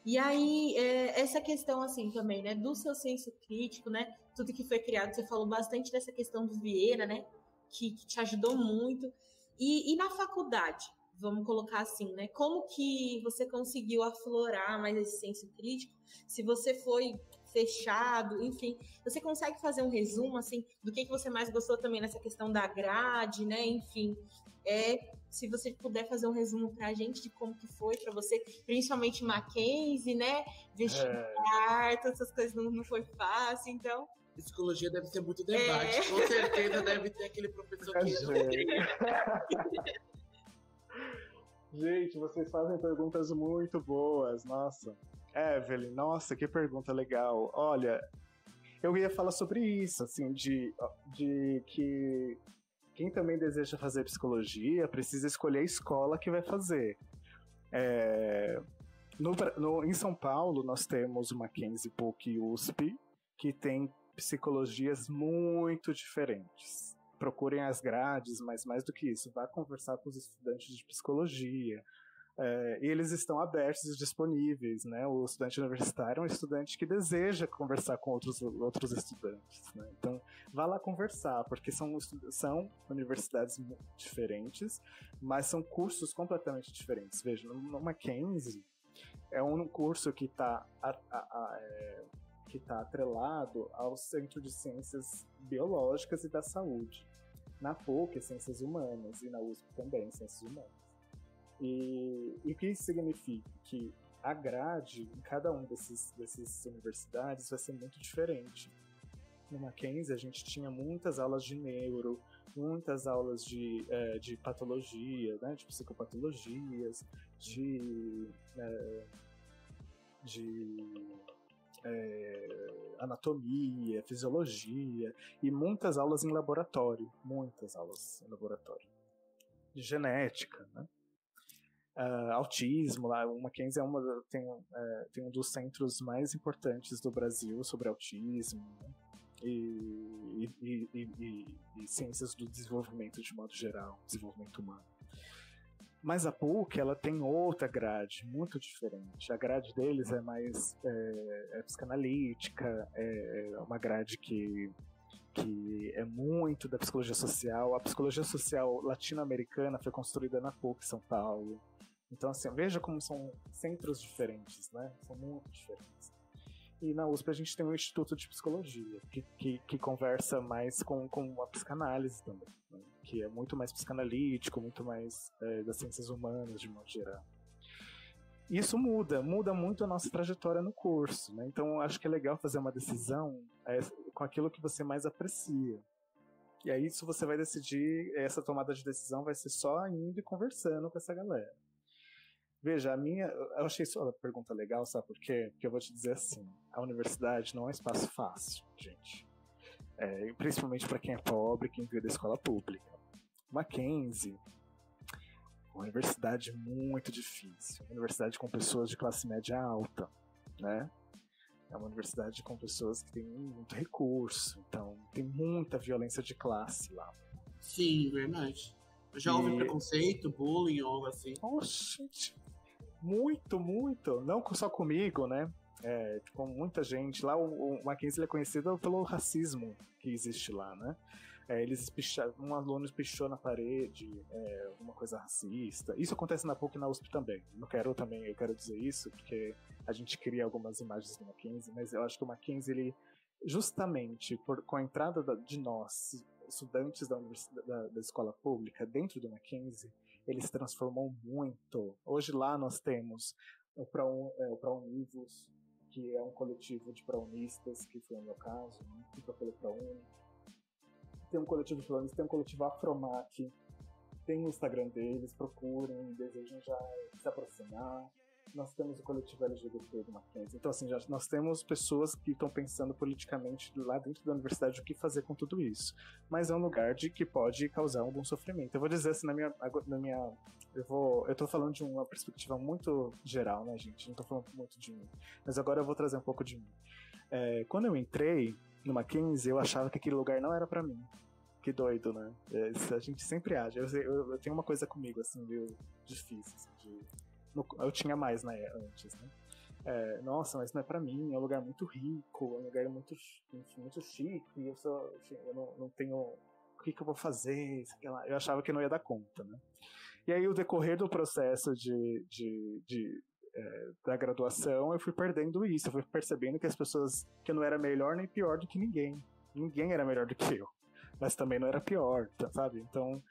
E aí, essa questão, assim, também, né, do seu senso crítico, né, tudo que foi criado, você falou bastante dessa questão do Vieira, né, que te ajudou muito. E na faculdade, vamos colocar assim, né? Como que você conseguiu aflorar mais esse senso crítico? Se você foi fechado, enfim, você consegue fazer um resumo, assim, do que você mais gostou também nessa questão da grade, né? Enfim, se você puder fazer um resumo pra gente de como que foi pra você, principalmente Mackenzie, né? Vestibular, todas essas coisas não foi fácil, então... Psicologia deve ser muito debate. Com certeza deve ter aquele professor que... Gente, vocês fazem perguntas muito boas, nossa. Evelyn, nossa, que pergunta legal. Olha, eu ia falar sobre isso, assim, de que quem também deseja fazer psicologia precisa escolher a escola que vai fazer. Em São Paulo, nós temos o Mackenzie, PUC e USP, que tem psicologias muito diferentes. Procurem as grades, mas mais do que isso, vá conversar com os estudantes de psicologia. E eles estão abertos e disponíveis, né? O estudante universitário é um estudante que deseja conversar com outros estudantes, né? Então, vá lá conversar, porque são universidades diferentes, mas são cursos completamente diferentes. Veja, no Mackenzie, é um curso que está atrelado ao Centro de Ciências Biológicas e da Saúde. Na PUC, Ciências Humanas, e na USP também, Ciências Humanas. E o que isso significa? Que a grade em cada um desses universidades vai ser muito diferente. No Mackenzie, a gente tinha muitas aulas de neuro, muitas aulas de patologia, né, de psicopatologias, de anatomia, fisiologia e muitas aulas em laboratório, de genética, né? Autismo, lá, o Mackenzie tem um dos centros mais importantes do Brasil sobre autismo, né? e ciências do desenvolvimento de modo geral, desenvolvimento humano. Mas a PUC, ela tem outra grade, muito diferente. A grade deles é mais psicanalítica, é uma grade que é muito da psicologia social. A psicologia social latino-americana foi construída na PUC São Paulo. Então, assim, veja como são centros diferentes, né? São muito diferentes. E na USP a gente tem um Instituto de Psicologia, que conversa mais com a psicanálise também, né? que é muito mais psicanalítico, muito mais das ciências humanas, de modo geral. Isso muda muito a nossa trajetória no curso, né? Então, acho que é legal fazer uma decisão com aquilo que você mais aprecia. E aí, isso você vai decidir, essa tomada de decisão vai ser só indo e conversando com essa galera. Veja, eu achei sua pergunta legal, sabe por quê? Porque eu vou te dizer assim, a universidade não é um espaço fácil, gente. Principalmente para quem é pobre, quem veio da escola pública. Mackenzie, uma universidade muito difícil, uma universidade com pessoas de classe média alta, né? É uma universidade com pessoas que têm muito recurso, então tem muita violência de classe lá. Sim, verdade. Já houve preconceito, bullying ou algo assim? Oh, gente, muito. Não só comigo, né? Com muita gente. Lá o Mackenzie é conhecido pelo racismo que existe lá, né? Um aluno espichou na parede, alguma coisa racista. Isso acontece na PUC e na USP também. Eu quero dizer isso, porque a gente cria algumas imagens do Mackenzie, mas eu acho que o Mackenzie, ele, justamente com a entrada de nós, estudantes da escola pública, dentro do Mackenzie, ele se transformou muito. Hoje lá nós temos o ProUnivos, que é um coletivo de praunistas, que foi o meu caso, né? Fica pelo ProUni. Tem um coletivo de praunistas, tem um coletivo Afromac, tem o Instagram deles, procurem, desejam já se aproximar. Nós temos o coletivo LGBT do Mackenzie. Então, assim, nós temos pessoas que estão pensando politicamente lá dentro da universidade o que fazer com tudo isso. Mas é um lugar que pode causar algum sofrimento. Eu vou dizer assim, eu tô falando de uma perspectiva muito geral, né, gente? Não tô falando muito de mim. Mas agora eu vou trazer um pouco de mim. Quando eu entrei no Mackenzie, eu achava que aquele lugar não era pra mim. Que doido, né? A gente sempre age. Eu tenho uma coisa comigo, assim, meio difícil, assim, eu tinha mais, né, antes, né? Nossa, mas não é pra mim, é um lugar muito rico, é um lugar muito chique, e eu não tenho... O que eu vou fazer? Eu achava que não ia dar conta, né? E aí, o decorrer do processo da graduação, eu fui perdendo isso, eu fui percebendo que as pessoas, que eu não era melhor nem pior do que ninguém. Ninguém era melhor do que eu. Mas também não era pior, sabe? Então,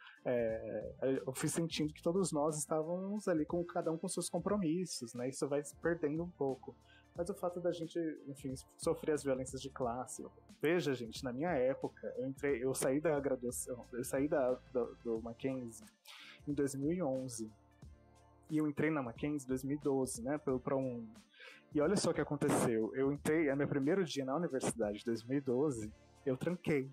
eu fui sentindo que todos nós estávamos ali, com cada um com seus compromissos, né? Isso vai se perdendo um pouco. Mas o fato da gente, enfim, sofrer as violências de classe... Veja, gente, na minha época, eu saí da graduação, eu saí do Mackenzie em 2011. E eu entrei na Mackenzie em 2012, né? Pelo ProUni. E olha só o que aconteceu. Eu entrei, meu primeiro dia na universidade, de 2012, eu tranquei.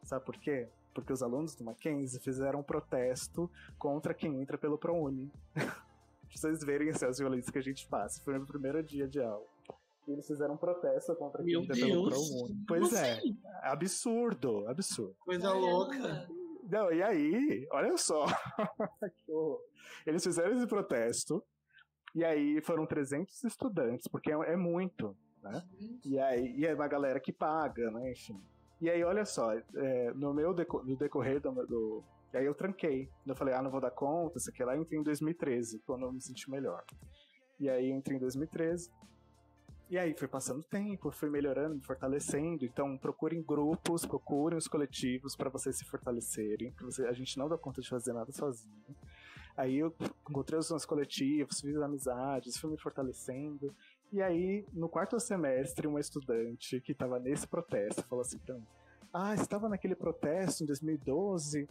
Sabe por quê? Porque os alunos do Mackenzie fizeram um protesto contra quem entra pelo ProUni. Pra vocês verem as violências que a gente passa. Foi no meu primeiro dia de aula. E eles fizeram um protesto contra quem entra pelo ProUni. Pois é. Absurdo. Coisa louca. Não, e aí, olha só. Que horror. Eles fizeram esse protesto. E aí foram 300 estudantes, porque é muito, né? E aí é uma galera que paga, né? Enfim. E aí, olha só, no decorrer e aí eu tranquei. Eu falei, não vou dar conta, isso aqui lá. Eu entrei em 2013, quando eu me senti melhor. E aí eu entrei em 2013. E aí foi passando o tempo, fui melhorando, me fortalecendo. Então procurem grupos, procurem os coletivos para vocês se fortalecerem. A gente não dá conta de fazer nada sozinho. Aí eu encontrei os meus coletivos, fiz amizades, fui me fortalecendo. E aí, no quarto semestre, uma estudante que estava nesse protesto falou assim pra mim: você estava naquele protesto em 2012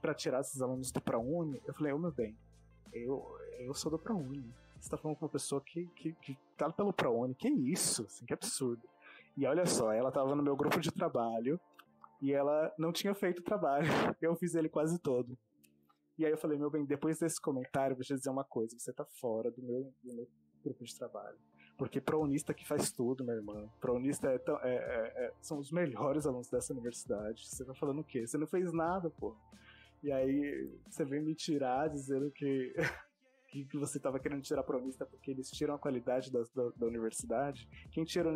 para tirar esses alunos do ProUni? Eu falei, meu bem, eu sou do ProUni. Você tá falando com uma pessoa que tá pelo ProUni. Que isso? Assim, que absurdo. E olha só, ela estava no meu grupo de trabalho e ela não tinha feito o trabalho. Eu fiz ele quase todo. E aí eu falei, meu bem, depois desse comentário, vou te dizer uma coisa, você tá fora do meu grupo de trabalho. Porque prounista que faz tudo, minha irmã. Prounista são os melhores alunos dessa universidade. Você tá falando o quê? Você não fez nada, pô. E aí você vem me tirar dizendo que você estava querendo tirar prounista porque eles tiram a qualidade da universidade. Quem tira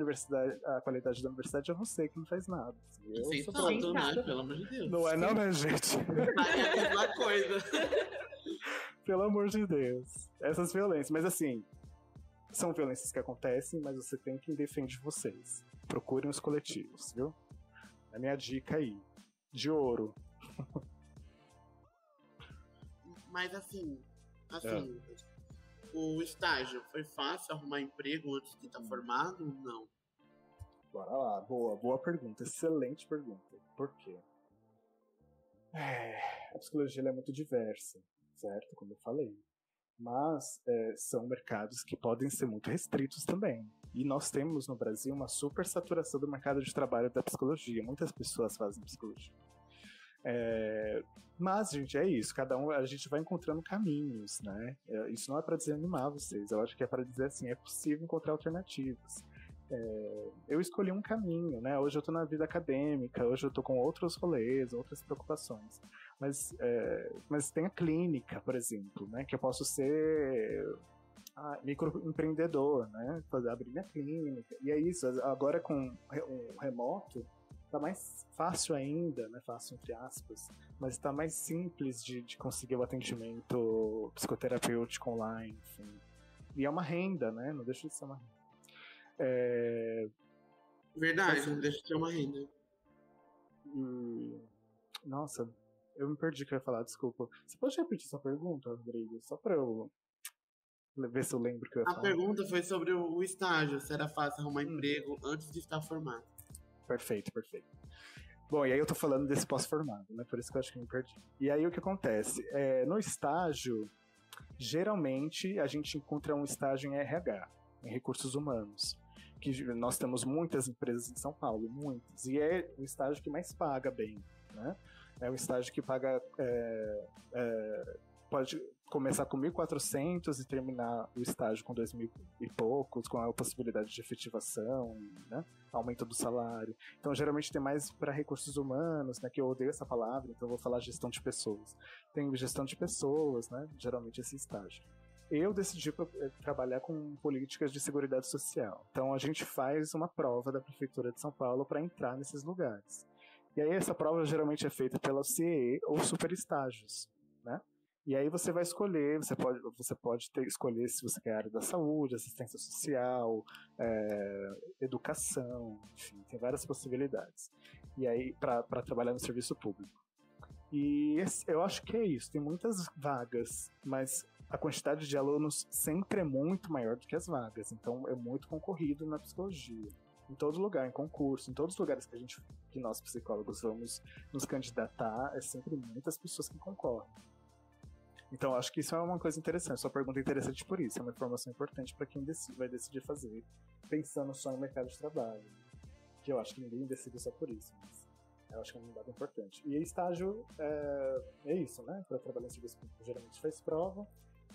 a qualidade da universidade é você, que não faz nada. Sem tanto, né? Pelo amor de Deus. Não é não, né, gente? É a mesma coisa. Pelo amor de Deus. Essas violências. Mas assim, são violências que acontecem, mas você tem quem defende vocês. Procurem os coletivos, viu? É a minha dica aí. de ouro. Mas assim, o estágio, foi fácil arrumar emprego antes de estar formado? Não. Bora lá, boa pergunta, excelente pergunta. Por quê? A psicologia ela é muito diversa, certo? Como eu falei. Mas são mercados que podem ser muito restritos também. E nós temos no Brasil uma super saturação do mercado de trabalho da psicologia. Muitas pessoas fazem psicologia. Mas, gente, é isso. Cada um, a gente vai encontrando caminhos, né? Isso não é para desanimar vocês. Eu acho que é para dizer assim, é possível encontrar alternativas. Eu escolhi um caminho, né? Hoje eu tô na vida acadêmica, hoje eu tô com outros rolês, outras preocupações. Mas tem a clínica, por exemplo, né? Que eu posso ser microempreendedor, né? Abrir minha clínica. E é isso. Agora com o remoto, tá mais fácil ainda, né? Fácil entre aspas, mas tá mais simples de conseguir o atendimento psicoterapêutico online, enfim. E é uma renda, né? Não deixa de ser uma renda. Verdade, assim, não deixa de ser uma renda. Nossa, eu me perdi o que eu ia falar, desculpa. Você pode repetir sua pergunta, Rodrigo? Só pra eu ver se eu lembro o que eu ia falar. A pergunta foi sobre o estágio, se era fácil arrumar emprego antes de estar formado. Perfeito. Bom, e aí eu tô falando desse pós-formado, né? Por isso que eu acho que eu me perdi. E aí o que acontece? No estágio, geralmente a gente encontra um estágio em RH, em recursos humanos. Que nós temos muitas empresas em São Paulo, muitas. E é o estágio que mais paga bem, né? É um estágio que paga... pode começar com 1.400 e terminar o estágio com 2.000 e poucos, com a possibilidade de efetivação, né? Aumento do salário. Então, geralmente tem mais para recursos humanos, né? Que eu odeio essa palavra, então eu vou falar gestão de pessoas. Tem gestão de pessoas, né? Geralmente esse estágio. Eu decidi trabalhar com políticas de seguridade social. Então, a gente faz uma prova da Prefeitura de São Paulo para entrar nesses lugares. E aí, essa prova geralmente é feita pela CE ou superestágios, né? E aí você vai escolher, você pode escolher se você quer a área da saúde, assistência social, educação, enfim, tem várias possibilidades. E aí, para trabalhar no serviço público. E eu acho que é isso, tem muitas vagas, mas a quantidade de alunos sempre é muito maior do que as vagas, então é muito concorrido na psicologia. Em todo lugar, em concurso, em todos os lugares que nós psicólogos vamos nos candidatar, é sempre muitas pessoas que concorrem. Então, acho que isso é uma coisa interessante. Sua pergunta é interessante por isso. É uma informação importante para quem vai decidir fazer, pensando só no mercado de trabalho. Que eu acho que ninguém decide só por isso, mas eu acho que é um dado importante. E estágio é isso, né? Para trabalhar em serviço público, geralmente faz prova.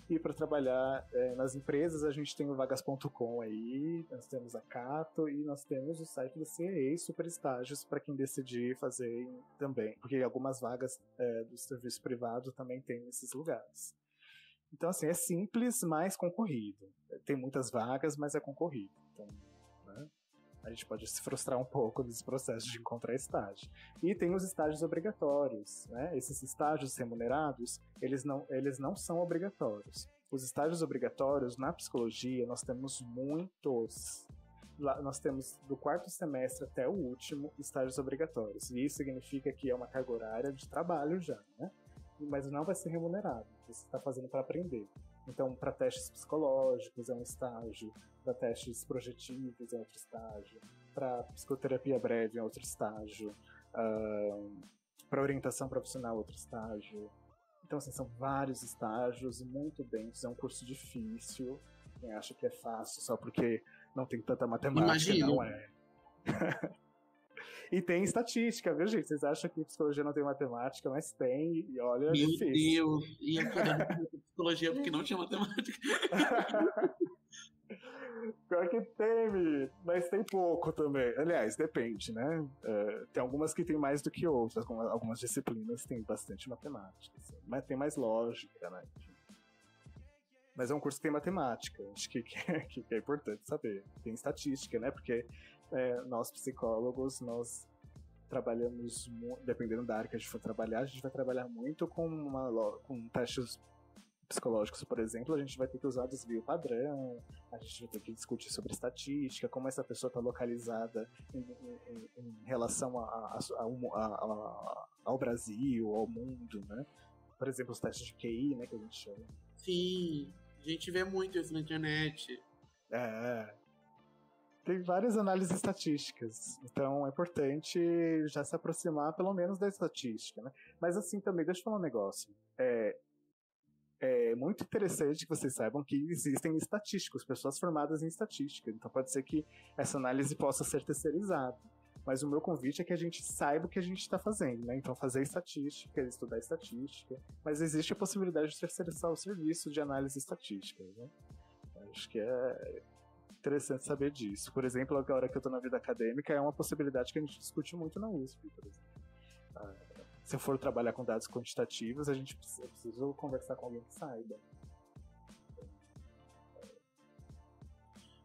E para trabalhar nas empresas, a gente tem o vagas.com aí, nós temos a Cato e nós temos o site da CEE, super estágios, para quem decidir fazer também, porque algumas vagas do serviço privado também tem nesses lugares. Então, assim, é simples, mas concorrido. Tem muitas vagas, mas é concorrido. Então, né, a gente pode se frustrar um pouco nesse processo de encontrar estágio. E tem os estágios obrigatórios, né? Esses estágios remunerados, eles não são obrigatórios. Os estágios obrigatórios, na psicologia, nós temos muitos. Nós temos do 4º semestre até o último estágios obrigatórios. E isso significa que é uma carga horária de trabalho já, né? Mas não vai ser remunerado. Você está fazendo para aprender. Então, para testes psicológicos é um estágio, para testes projetivos é outro estágio, para psicoterapia breve é outro estágio, para orientação profissional é outro estágio. Então, assim, são vários estágios muito densos, é um curso difícil. Quem acha que é fácil só porque não tem tanta matemática, Imagino. Não é. E tem estatística, viu, gente? Vocês acham que psicologia não tem matemática, mas tem, e olha, é difícil. Meu Deus, ia querer psicologia porque não tinha matemática. Pior que tem, mas tem pouco também. Aliás, depende, né? Tem algumas que tem mais do que outras, algumas disciplinas tem bastante matemática, assim, mas tem mais lógica, né? Mas é um curso que tem matemática, acho que é importante saber. Tem estatística, né? Porque nós psicólogos, nós trabalhamos, dependendo da área que a gente for trabalhar, a gente vai trabalhar muito com testes psicológicos, por exemplo, a gente vai ter que usar desvio padrão, a gente vai ter que discutir sobre estatística, como essa pessoa está localizada em relação ao Brasil, ao mundo, né? Por exemplo, os testes de QI, né, que a gente chama. Sim, a gente vê muito isso na internet. Tem várias análises estatísticas, então é importante já se aproximar pelo menos da estatística, né? Mas assim também, deixa eu falar um negócio. É muito interessante que vocês saibam que existem estatísticos, pessoas formadas em estatística, então pode ser que essa análise possa ser terceirizada. Mas o meu convite é que a gente saiba o que a gente está fazendo, né? Então fazer estatística, estudar estatística, mas existe a possibilidade de terceirizar o serviço de análise estatística, né? Acho que é interessante saber disso. Por exemplo, agora que eu estou na vida acadêmica, é uma possibilidade que a gente discute muito na USP, por exemplo. Se eu for trabalhar com dados quantitativos, eu preciso conversar com alguém que saiba.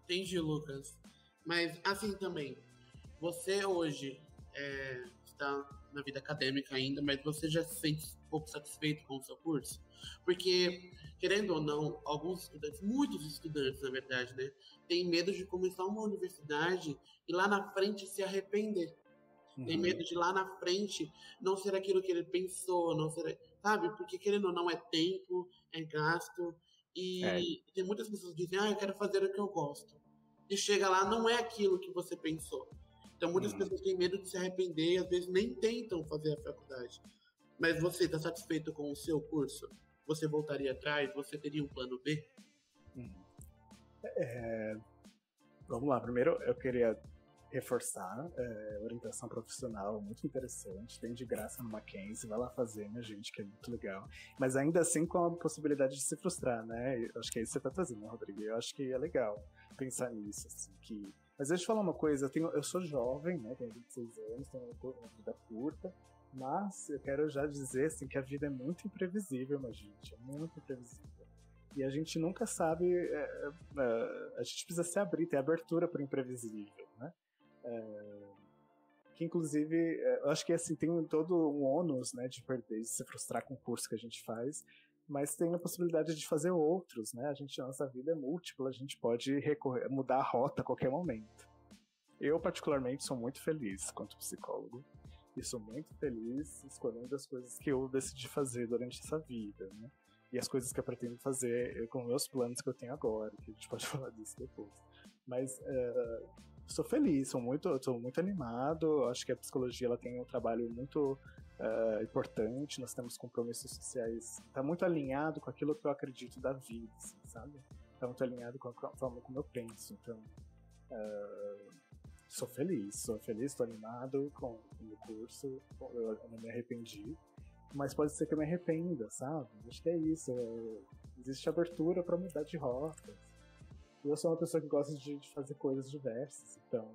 Entendi, Lucas. Mas assim também, você hoje está na vida acadêmica ainda, mas você já se sente um pouco satisfeito com o seu curso? Porque, querendo ou não, alguns estudantes, muitos estudantes, na verdade, né, têm medo de começar uma universidade e lá na frente se arrepender. Tem medo de lá na frente não ser aquilo que ele pensou, não ser, sabe? Porque, querendo ou não, é tempo, é gasto. E tem muitas pessoas que dizem, eu quero fazer o que eu gosto. E chega lá, não é aquilo que você pensou. Então, muitas pessoas têm medo de se arrepender e, às vezes, nem tentam fazer a faculdade. Mas você está satisfeito com o seu curso? Você voltaria atrás? Você teria um plano B? Vamos lá. Primeiro, eu queria reforçar orientação profissional, muito interessante, tem de graça no Mackenzie, vai lá fazer, minha gente, que é muito legal, mas ainda assim com a possibilidade de se frustrar, né? Eu acho que é isso que você tá trazendo, né, Rodrigo? Eu acho que é legal pensar nisso, assim, mas deixa eu falar uma coisa, eu sou jovem, né, tenho 26 anos, tenho uma vida curta, mas eu quero já dizer, assim, que a vida é muito imprevisível, minha gente, é muito imprevisível. E a gente nunca sabe, a gente precisa se abrir, ter abertura para o imprevisível, né? Que inclusive, eu acho que assim, tem todo um ônus, né, de perder, de se frustrar com o curso que a gente faz, mas tem a possibilidade de fazer outros, né? Nossa vida é múltipla, a gente pode mudar a rota a qualquer momento. Eu, particularmente, sou muito feliz quanto psicólogo, e sou muito feliz escolhendo as coisas que eu decidi fazer durante essa vida, né? E as coisas que eu pretendo fazer com meus planos que eu tenho agora, que a gente pode falar disso depois. Mas sou feliz, estou muito animado, acho que a psicologia ela tem um trabalho muito importante, nós temos compromissos sociais, está muito alinhado com aquilo que eu acredito da vida, assim, sabe? Está muito alinhado com a forma como eu penso, então sou feliz, estou animado com o meu curso, eu não me arrependi, mas pode ser que eu me arrependa, sabe? Acho que é isso, existe abertura para mudar de rotas. Eu sou uma pessoa que gosta de fazer coisas diversas, então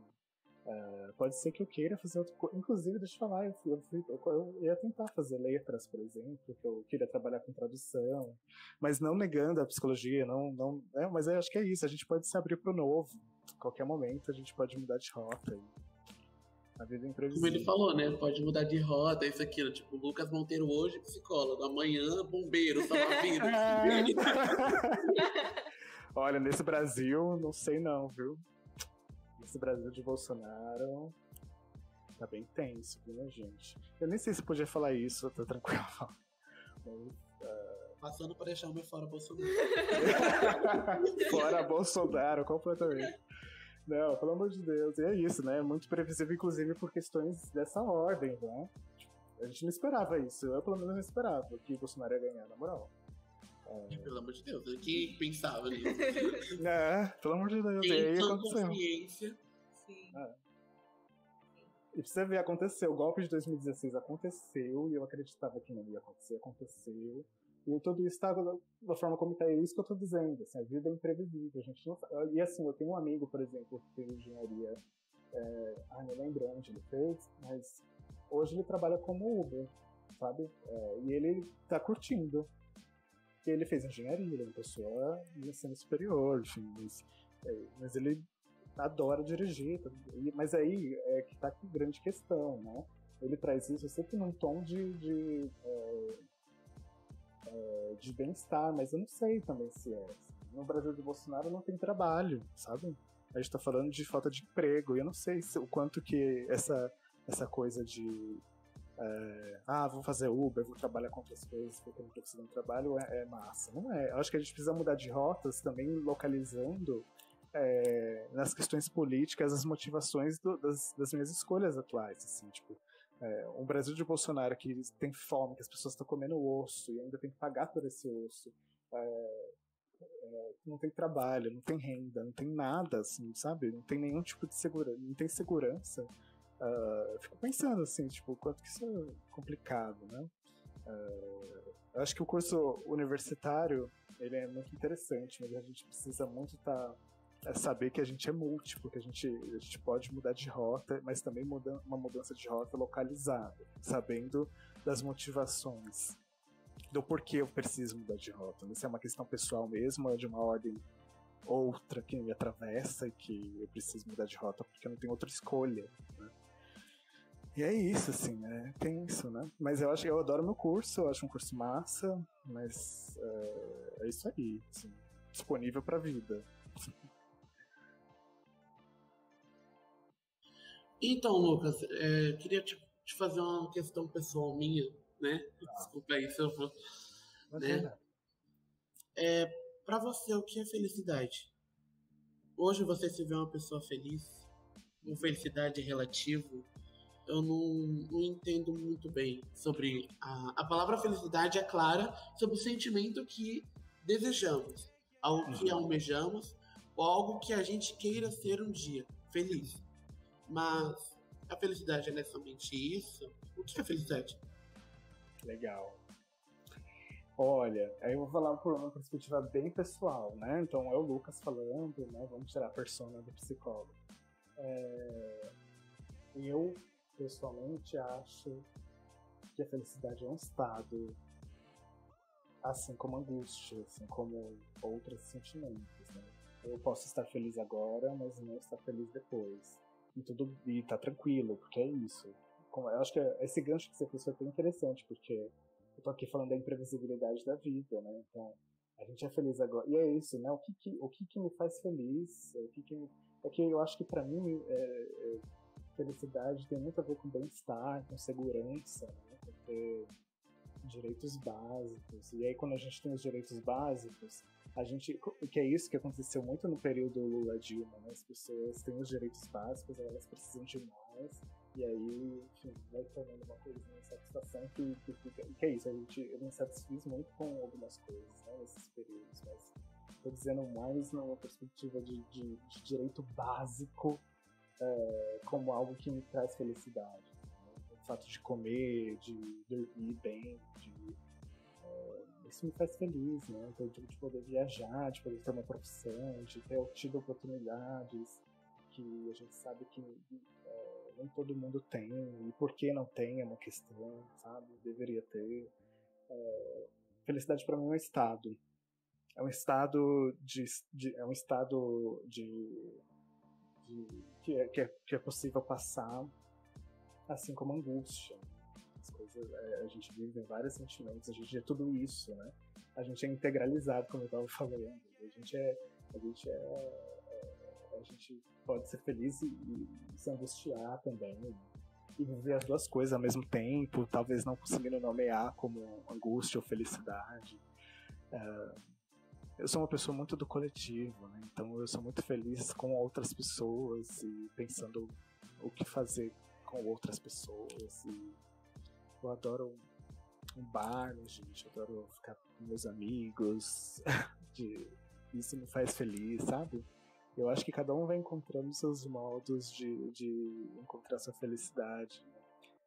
pode ser que eu queira fazer outra coisa. Inclusive, deixa eu falar, eu ia tentar fazer letras, por exemplo, que eu queria trabalhar com tradução, mas não negando a psicologia, mas eu acho que é isso, a gente pode se abrir para o novo. A qualquer momento a gente pode mudar de rota. A vida é imprevisível. Como ele falou, né? Pode mudar de rota, isso, aquilo. Tipo, Lucas Monteiro hoje, psicólogo. Amanhã, bombeiro, salva-vidas. Olha, nesse Brasil, não sei não, viu? Nesse Brasil de Bolsonaro, tá bem tenso, viu, né, gente? Eu nem sei se podia falar isso, tá tranquilo. Mas, passando pra deixar o meu fora Bolsonaro. Fora Bolsonaro, completamente. Não, pelo amor de Deus, e é isso, né? É muito previsível, inclusive, por questões dessa ordem, né? A gente não esperava isso, eu pelo menos não esperava que o Bolsonaro ia ganhar, na moral. Pelo amor de Deus, quem pensava nisso? Pelo amor de Deus, quem e aí tem aconteceu. Consciência. Sim. E pra você ver, aconteceu, o golpe de 2016 aconteceu, e eu acreditava que não ia acontecer, aconteceu. E tudo isso está da forma como está, é isso que eu estou dizendo, assim, a vida é imprevisível, a gente não sabe. E assim, eu tenho um amigo, por exemplo, que fez engenharia, não lembro onde ele fez, mas hoje ele trabalha como Uber, sabe? E ele está curtindo. E ele fez engenharia, ele é uma pessoa de ensino superior, enfim, mas ele adora dirigir, mas aí é que está a grande questão, né? Ele traz isso sempre num tom de de bem-estar, mas eu não sei também se é. No Brasil do Bolsonaro não tem trabalho, sabe? A gente tá falando de falta de emprego, e eu não sei o quanto que essa coisa de vou fazer Uber, vou trabalhar com outras coisas porque eu não tô precisando de trabalho, é massa. Não é. Eu acho que a gente precisa mudar de rotas também, localizando nas questões políticas as motivações das minhas escolhas atuais, assim, tipo, um Brasil de Bolsonaro que tem fome, que as pessoas estão comendo osso e ainda tem que pagar por esse osso, não tem trabalho, não tem renda, não tem nada, assim, sabe? Não tem nenhum tipo de segurança, não tem segurança. Eu fico pensando, assim, tipo, quanto que isso é complicado, né? Eu acho que o curso universitário, ele é muito interessante, mas a gente precisa muito saber que a gente é múltiplo, que a gente pode mudar de rota, mas também uma mudança de rota localizada, sabendo das motivações, do porquê eu preciso mudar de rota. Se é uma questão pessoal mesmo, é de uma ordem outra que me atravessa e que eu preciso mudar de rota porque eu não tenho outra escolha, né? E é isso, assim, né? Tem isso, né? Mas eu adoro meu curso, eu acho um curso massa, mas é isso aí, assim, disponível pra vida. Então, Lucas, queria te fazer uma questão pessoal minha, né? Desculpa aí se eu vou. Né? Pra você, o que é felicidade? Hoje você se vê uma pessoa feliz? Com felicidade relativo? Eu não entendo muito bem sobre a palavra felicidade é clara sobre o sentimento que desejamos, algo que almejamos ou algo que a gente queira ser um dia feliz. Mas a felicidade não é somente isso? O que é felicidade? Legal. Olha, aí eu vou falar por uma perspectiva bem pessoal, né? Então é o Lucas falando, né? Vamos tirar a persona do psicólogo. Eu, pessoalmente, acho que a felicidade é um estado, assim como a angústia, assim como outros sentimentos, né? Eu posso estar feliz agora, mas não estar feliz depois. E tá tranquilo, porque é isso. Eu acho que esse gancho que você fez foi bem interessante, porque eu tô aqui falando da imprevisibilidade da vida, né? Então, a gente é feliz agora. E é isso, né? O que me faz feliz? É que eu acho que pra mim felicidade tem muito a ver com bem-estar, com segurança, né? Com ter direitos básicos. E aí, quando a gente tem os direitos básicos, que é isso que aconteceu muito no período Lula-Dilma, né? As pessoas têm os direitos básicos, elas precisam de mais, e aí, enfim, vai tornando uma coisa, uma satisfação que é isso, eu me satisfiz muito com algumas coisas, né, nesses períodos, mas estou dizendo mais numa perspectiva de direito básico, como algo que me traz felicidade, né? O fato de comer, de dormir bem, isso me faz feliz, né? Então, de poder viajar, de poder ter uma profissão, de ter tido oportunidades que a gente sabe que nem todo mundo tem, e por que não tem é uma questão, sabe? Deveria ter. Felicidade para mim é um estado. É um estado é um estado que é possível passar, assim como angústia. As coisas, a gente vive vários sentimentos, a gente é tudo isso, né? A gente é integralizado, como eu estava falando. A gente pode ser feliz e se angustiar também, né? E viver as duas coisas ao mesmo tempo, talvez não conseguindo nomear como angústia ou felicidade. Eu sou uma pessoa muito do coletivo, né? Então eu sou muito feliz com outras pessoas e pensando o que fazer com outras pessoas. E eu adoro um bar, gente, eu adoro ficar com meus amigos, isso me faz feliz, sabe? Eu acho que cada um vai encontrando seus modos de encontrar sua felicidade.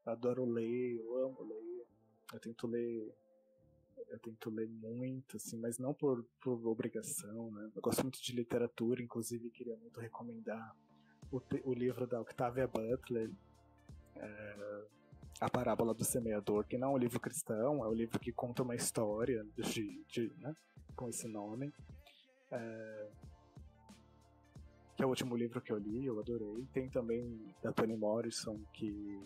Eu adoro ler, eu amo ler. Eu tento ler muito, assim, mas não por obrigação, né? Eu gosto muito de literatura, inclusive queria muito recomendar o livro da Octavia Butler, A Parábola do Semeador, que não é um livro cristão, é um livro que conta uma história né, com esse nome. Que é o último livro que eu li, eu adorei. Tem também da Toni Morrison, que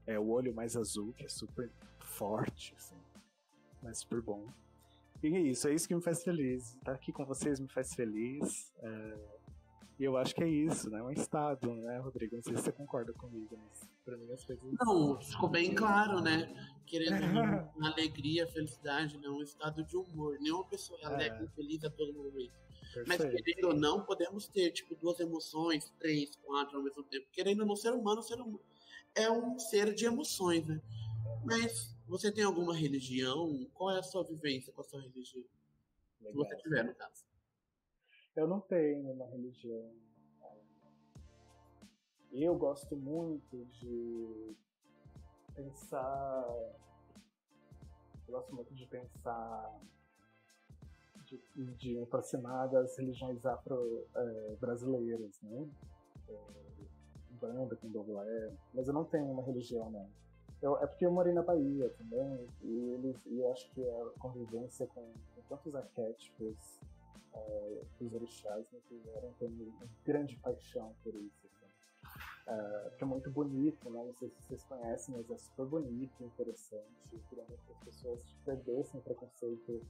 é O Olho Mais Azul, que é super forte, assim. mas super bom. E é isso que me faz feliz. Estar aqui com vocês me faz feliz. E eu acho que é isso, né? É um estado, né, Rodrigo? Não sei se você concorda comigo, mas pra mim as coisas... Não, ficou bem claro, né? Querendo uma alegria, felicidade, né? Um estado de humor. Nenhuma pessoa é alegre e feliz a todo momento. Mas querendo ou não, podemos ter, tipo, 2 emoções, 3, 4 ao mesmo tempo. Querendo ou não, ser humano é um ser de emoções, né? Mas você tem alguma religião? Qual é a sua vivência com a sua religião? Legal. Se você tiver, no caso. Eu não tenho uma religião. Eu gosto muito de pensar. Eu gosto muito de pensar. De me aproximar das religiões afro-brasileiras, né? Banda, candomblé. Mas eu não tenho uma religião, não. É porque eu morei na Bahia também, e eu acho que a convivência com tantos arquétipos, os orixás me fizeram ter uma grande paixão por isso. Assim. Que é muito bonito, né? Não sei se vocês conhecem, mas é super bonito e interessante. Eu queria muito que as pessoas perdessem o preconceito,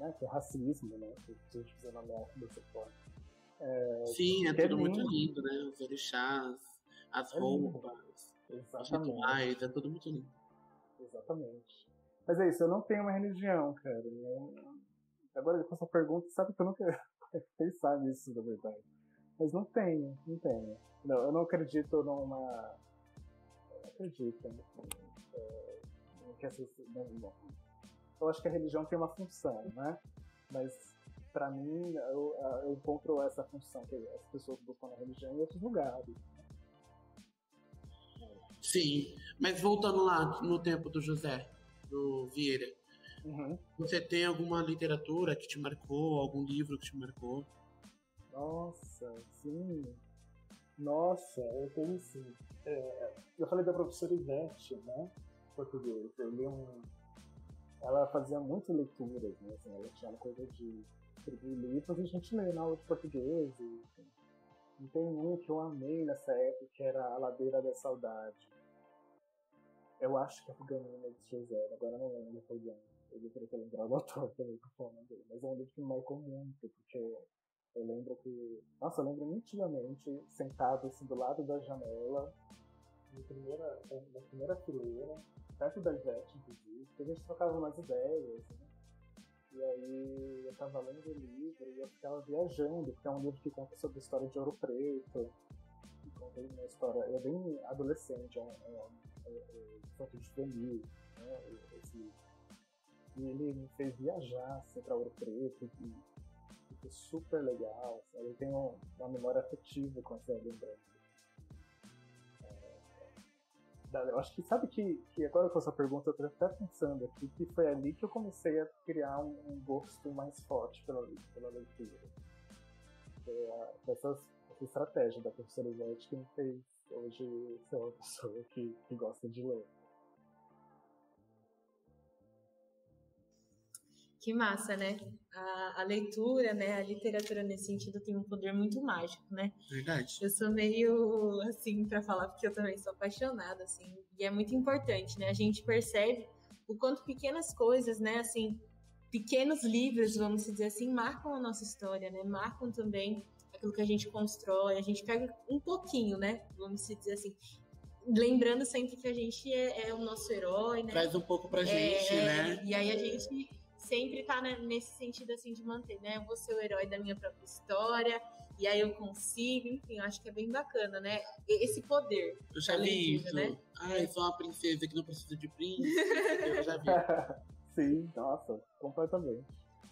né? Que é racismo, né? Que a gente precisa nomear dessa forma. Sim, é tudo muito lindo, né? Os orixás, as roupas, os rituais, é tudo muito lindo. Exatamente. Mas é isso, eu não tenho uma religião, cara. Agora, com essa pergunta, sabe que eu nunca pensar nisso, na verdade. Mas não tenho. Não, eu não acredito numa... Eu acredito. Eu acho que a religião tem uma função, né? Mas, pra mim, eu encontro essa função que as pessoas buscam na religião em outros lugares. Sim, mas voltando lá no tempo do José, do Vieira, você tem alguma literatura que te marcou, algum livro que te marcou? Nossa, sim. Nossa, eu tenho sim. Eu falei da professora Ivete, né? Português. Ela fazia muitas leituras, né? Assim, ela tinha uma coisa de escrever livros e a gente lê na aula de português. E tem um que eu amei nessa época, que era A Ladeira da Saudade. Eu acho que é o Ganina de José, agora não lembro o nome. Eu queria ter lembrado o autor também, que eu dele. Mas é um livro que me marcou muito, porque eu lembro que... Nossa, eu lembro nitidamente, sentado assim do lado da janela, na primeira fileira, perto da Ivete, inclusive, que a gente trocava umas ideias, né? E aí eu tava lendo o livro e eu ficava viajando, porque é um livro que conta sobre a história de Ouro Preto, que conta uma história... É bem adolescente, tanto de juvenil, né? E ele me fez viajar assim, para Ouro Preto, e foi super legal. Assim, eu tenho uma memória afetiva com essa lembrança. Eu acho que, sabe que agora com essa pergunta eu tô até pensando aqui, que foi ali que eu comecei a criar um gosto mais forte pela leitura. Essa estratégia da professora Ivete que me fez hoje ser uma pessoa que gosta de ler. Que massa, né? A leitura, né? A literatura nesse sentido tem um poder muito mágico, né? Verdade. Eu sou meio assim para falar porque eu também sou apaixonada, assim, e é muito importante, né? A gente percebe o quanto pequenas coisas, né? Assim, pequenos livros, vamos dizer assim, marcam a nossa história, né? Marcam também aquilo que a gente constrói. A gente pega um pouquinho, né? Vamos dizer assim. Lembrando sempre que a gente é o nosso herói, né? Traz um pouco pra gente, né? E aí a gente sempre tá nesse sentido, assim, de manter, né? Eu vou ser o herói da minha própria história, e aí eu consigo, enfim, eu acho que é bem bacana, né? Esse poder. Eu já vi isso. Né? Ai, sou uma princesa que não precisa de príncipe. Eu já vi. Sim, nossa, completamente.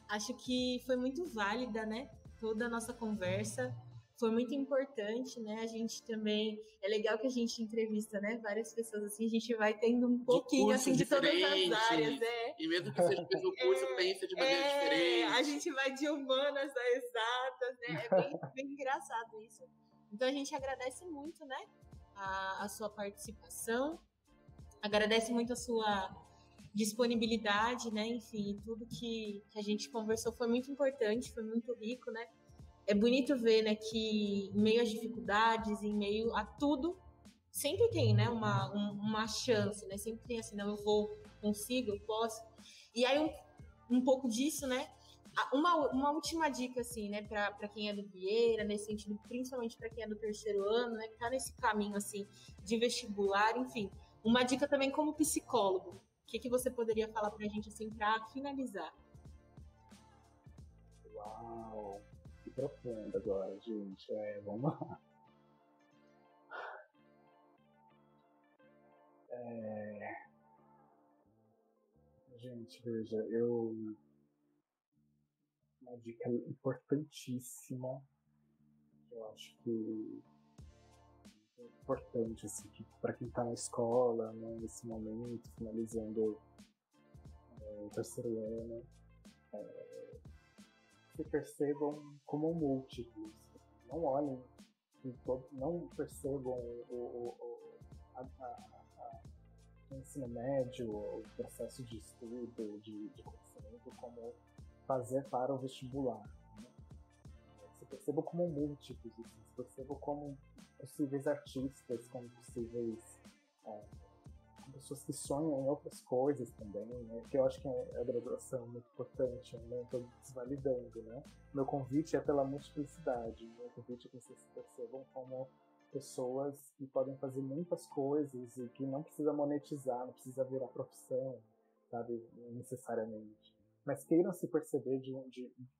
Acho que foi muito válida, né? Toda a nossa conversa. Foi muito importante, né? A gente também... É legal que a gente entrevista, né? Várias pessoas, assim, a gente vai tendo um pouquinho, assim, de todas as áreas, E mesmo que seja o mesmo curso, pensa de maneira diferente. A gente vai de humanas a exatas, né? É bem engraçado isso. Então, a gente agradece muito, né? A sua participação. Agradece muito a sua disponibilidade, né? Enfim, tudo que a gente conversou foi muito importante, foi muito rico, né? É bonito ver, né, que em meio às dificuldades, em meio a tudo, sempre tem, né, uma chance, né? Sempre tem assim, não, eu consigo, eu posso. E aí, um pouco disso, né? Uma última dica, assim, né, para quem é do Vieira, nesse sentido, principalmente para quem é do terceiro ano, né, que tá nesse caminho, assim, de vestibular, enfim. Uma dica também como psicólogo. O que você poderia falar pra gente, assim, para finalizar? Uau, que profundo agora, gente. Vamos lá. Gente, veja, uma dica importantíssima, que eu acho que é importante, assim, para quem está na escola, né, nesse momento, finalizando o terceiro ano, se percebam como múltiplos. Não olhem, não percebam o ensino médio, o processo de estudo, de conhecimento, como fazer para o vestibular. Né? Se percebam como múltiplos, assim, se percebam como possíveis artistas, como possíveis pessoas que sonham em outras coisas também, né? Que eu acho que a graduação é muito importante, eu não estou desvalidando, né? Meu convite é pela multiplicidade, meu convite é que vocês se percebam como pessoas que podem fazer muitas coisas e que não precisa monetizar, não precisa virar profissão, sabe, necessariamente. Mas queiram se perceber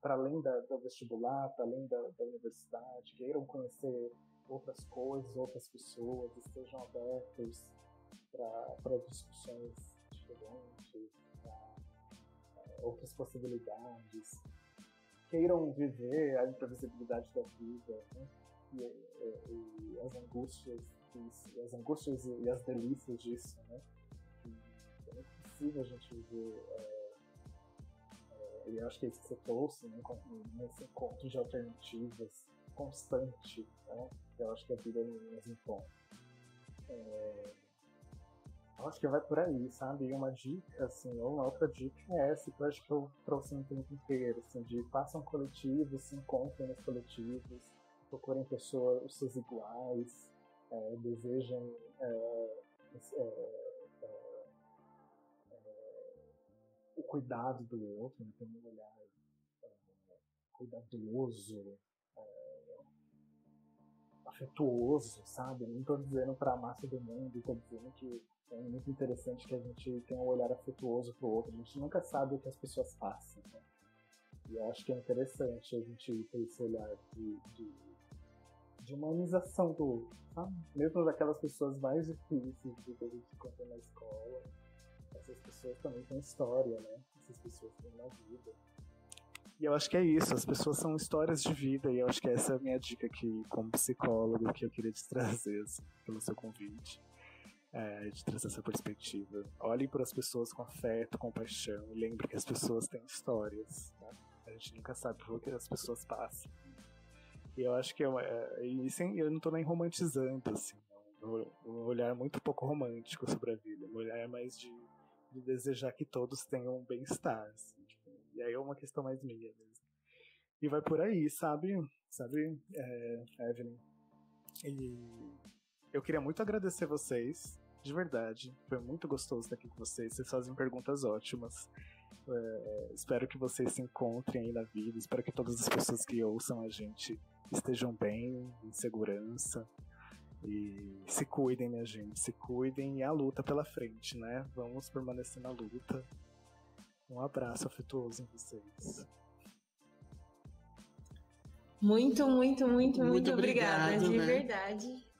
para além do vestibular, para além da universidade, queiram conhecer outras coisas, outras pessoas, estejam abertos para discussões diferentes, para outras possibilidades, queiram viver a imprevisibilidade da vida, né? E as angústias e as delícias disso, né? É muito possível a gente viver, e eu acho que é isso que você trouxe, né? Nesse encontro de alternativas constante, né? Eu acho que a vida nos impõe. Eu acho que vai por aí, sabe? E uma dica, assim, ou uma outra dica é essa que eu acho que eu trouxe no tempo inteiro, assim, de façam coletivos, se encontrem nos coletivos, procurem pessoas, os seus iguais, desejem o cuidado do outro, né? Tem um olhar cuidadoso, afetuoso, sabe? Não estou dizendo para amar todo mundo, estou dizendo que é muito interessante que a gente tenha um olhar afetuoso pro outro. A gente nunca sabe o que as pessoas passam, né? E eu acho que é interessante a gente ter esse olhar de humanização do outro, sabe? Mesmo daquelas pessoas mais difíceis que a gente encontra na escola, essas pessoas também têm história, né? Essas pessoas têm uma vida. E eu acho que é isso, as pessoas são histórias de vida, e eu acho que essa é a minha dica aqui, como psicólogo, que eu queria te trazer, assim, pelo seu convite. De trazer essa perspectiva. Olhem para as pessoas com afeto, compaixão, e lembre que as pessoas têm histórias, né? A gente nunca sabe o que as pessoas passam. E eu acho que eu não estou nem romantizando, assim, um olhar muito pouco romântico sobre a vida, um olhar mais de desejar que todos tenham um bem-estar, assim, tipo, e aí é uma questão mais minha mesmo. E vai por aí, sabe, Evelyn? E eu queria muito agradecer vocês, de verdade. Foi muito gostoso estar aqui com vocês. Vocês fazem perguntas ótimas. Espero que vocês se encontrem aí na vida. Espero que todas as pessoas que ouçam a gente estejam bem, em segurança. E se cuidem, minha gente. Se cuidem, e a luta pela frente, né? Vamos permanecer na luta. Um abraço afetuoso em vocês. Muito obrigada, de verdade.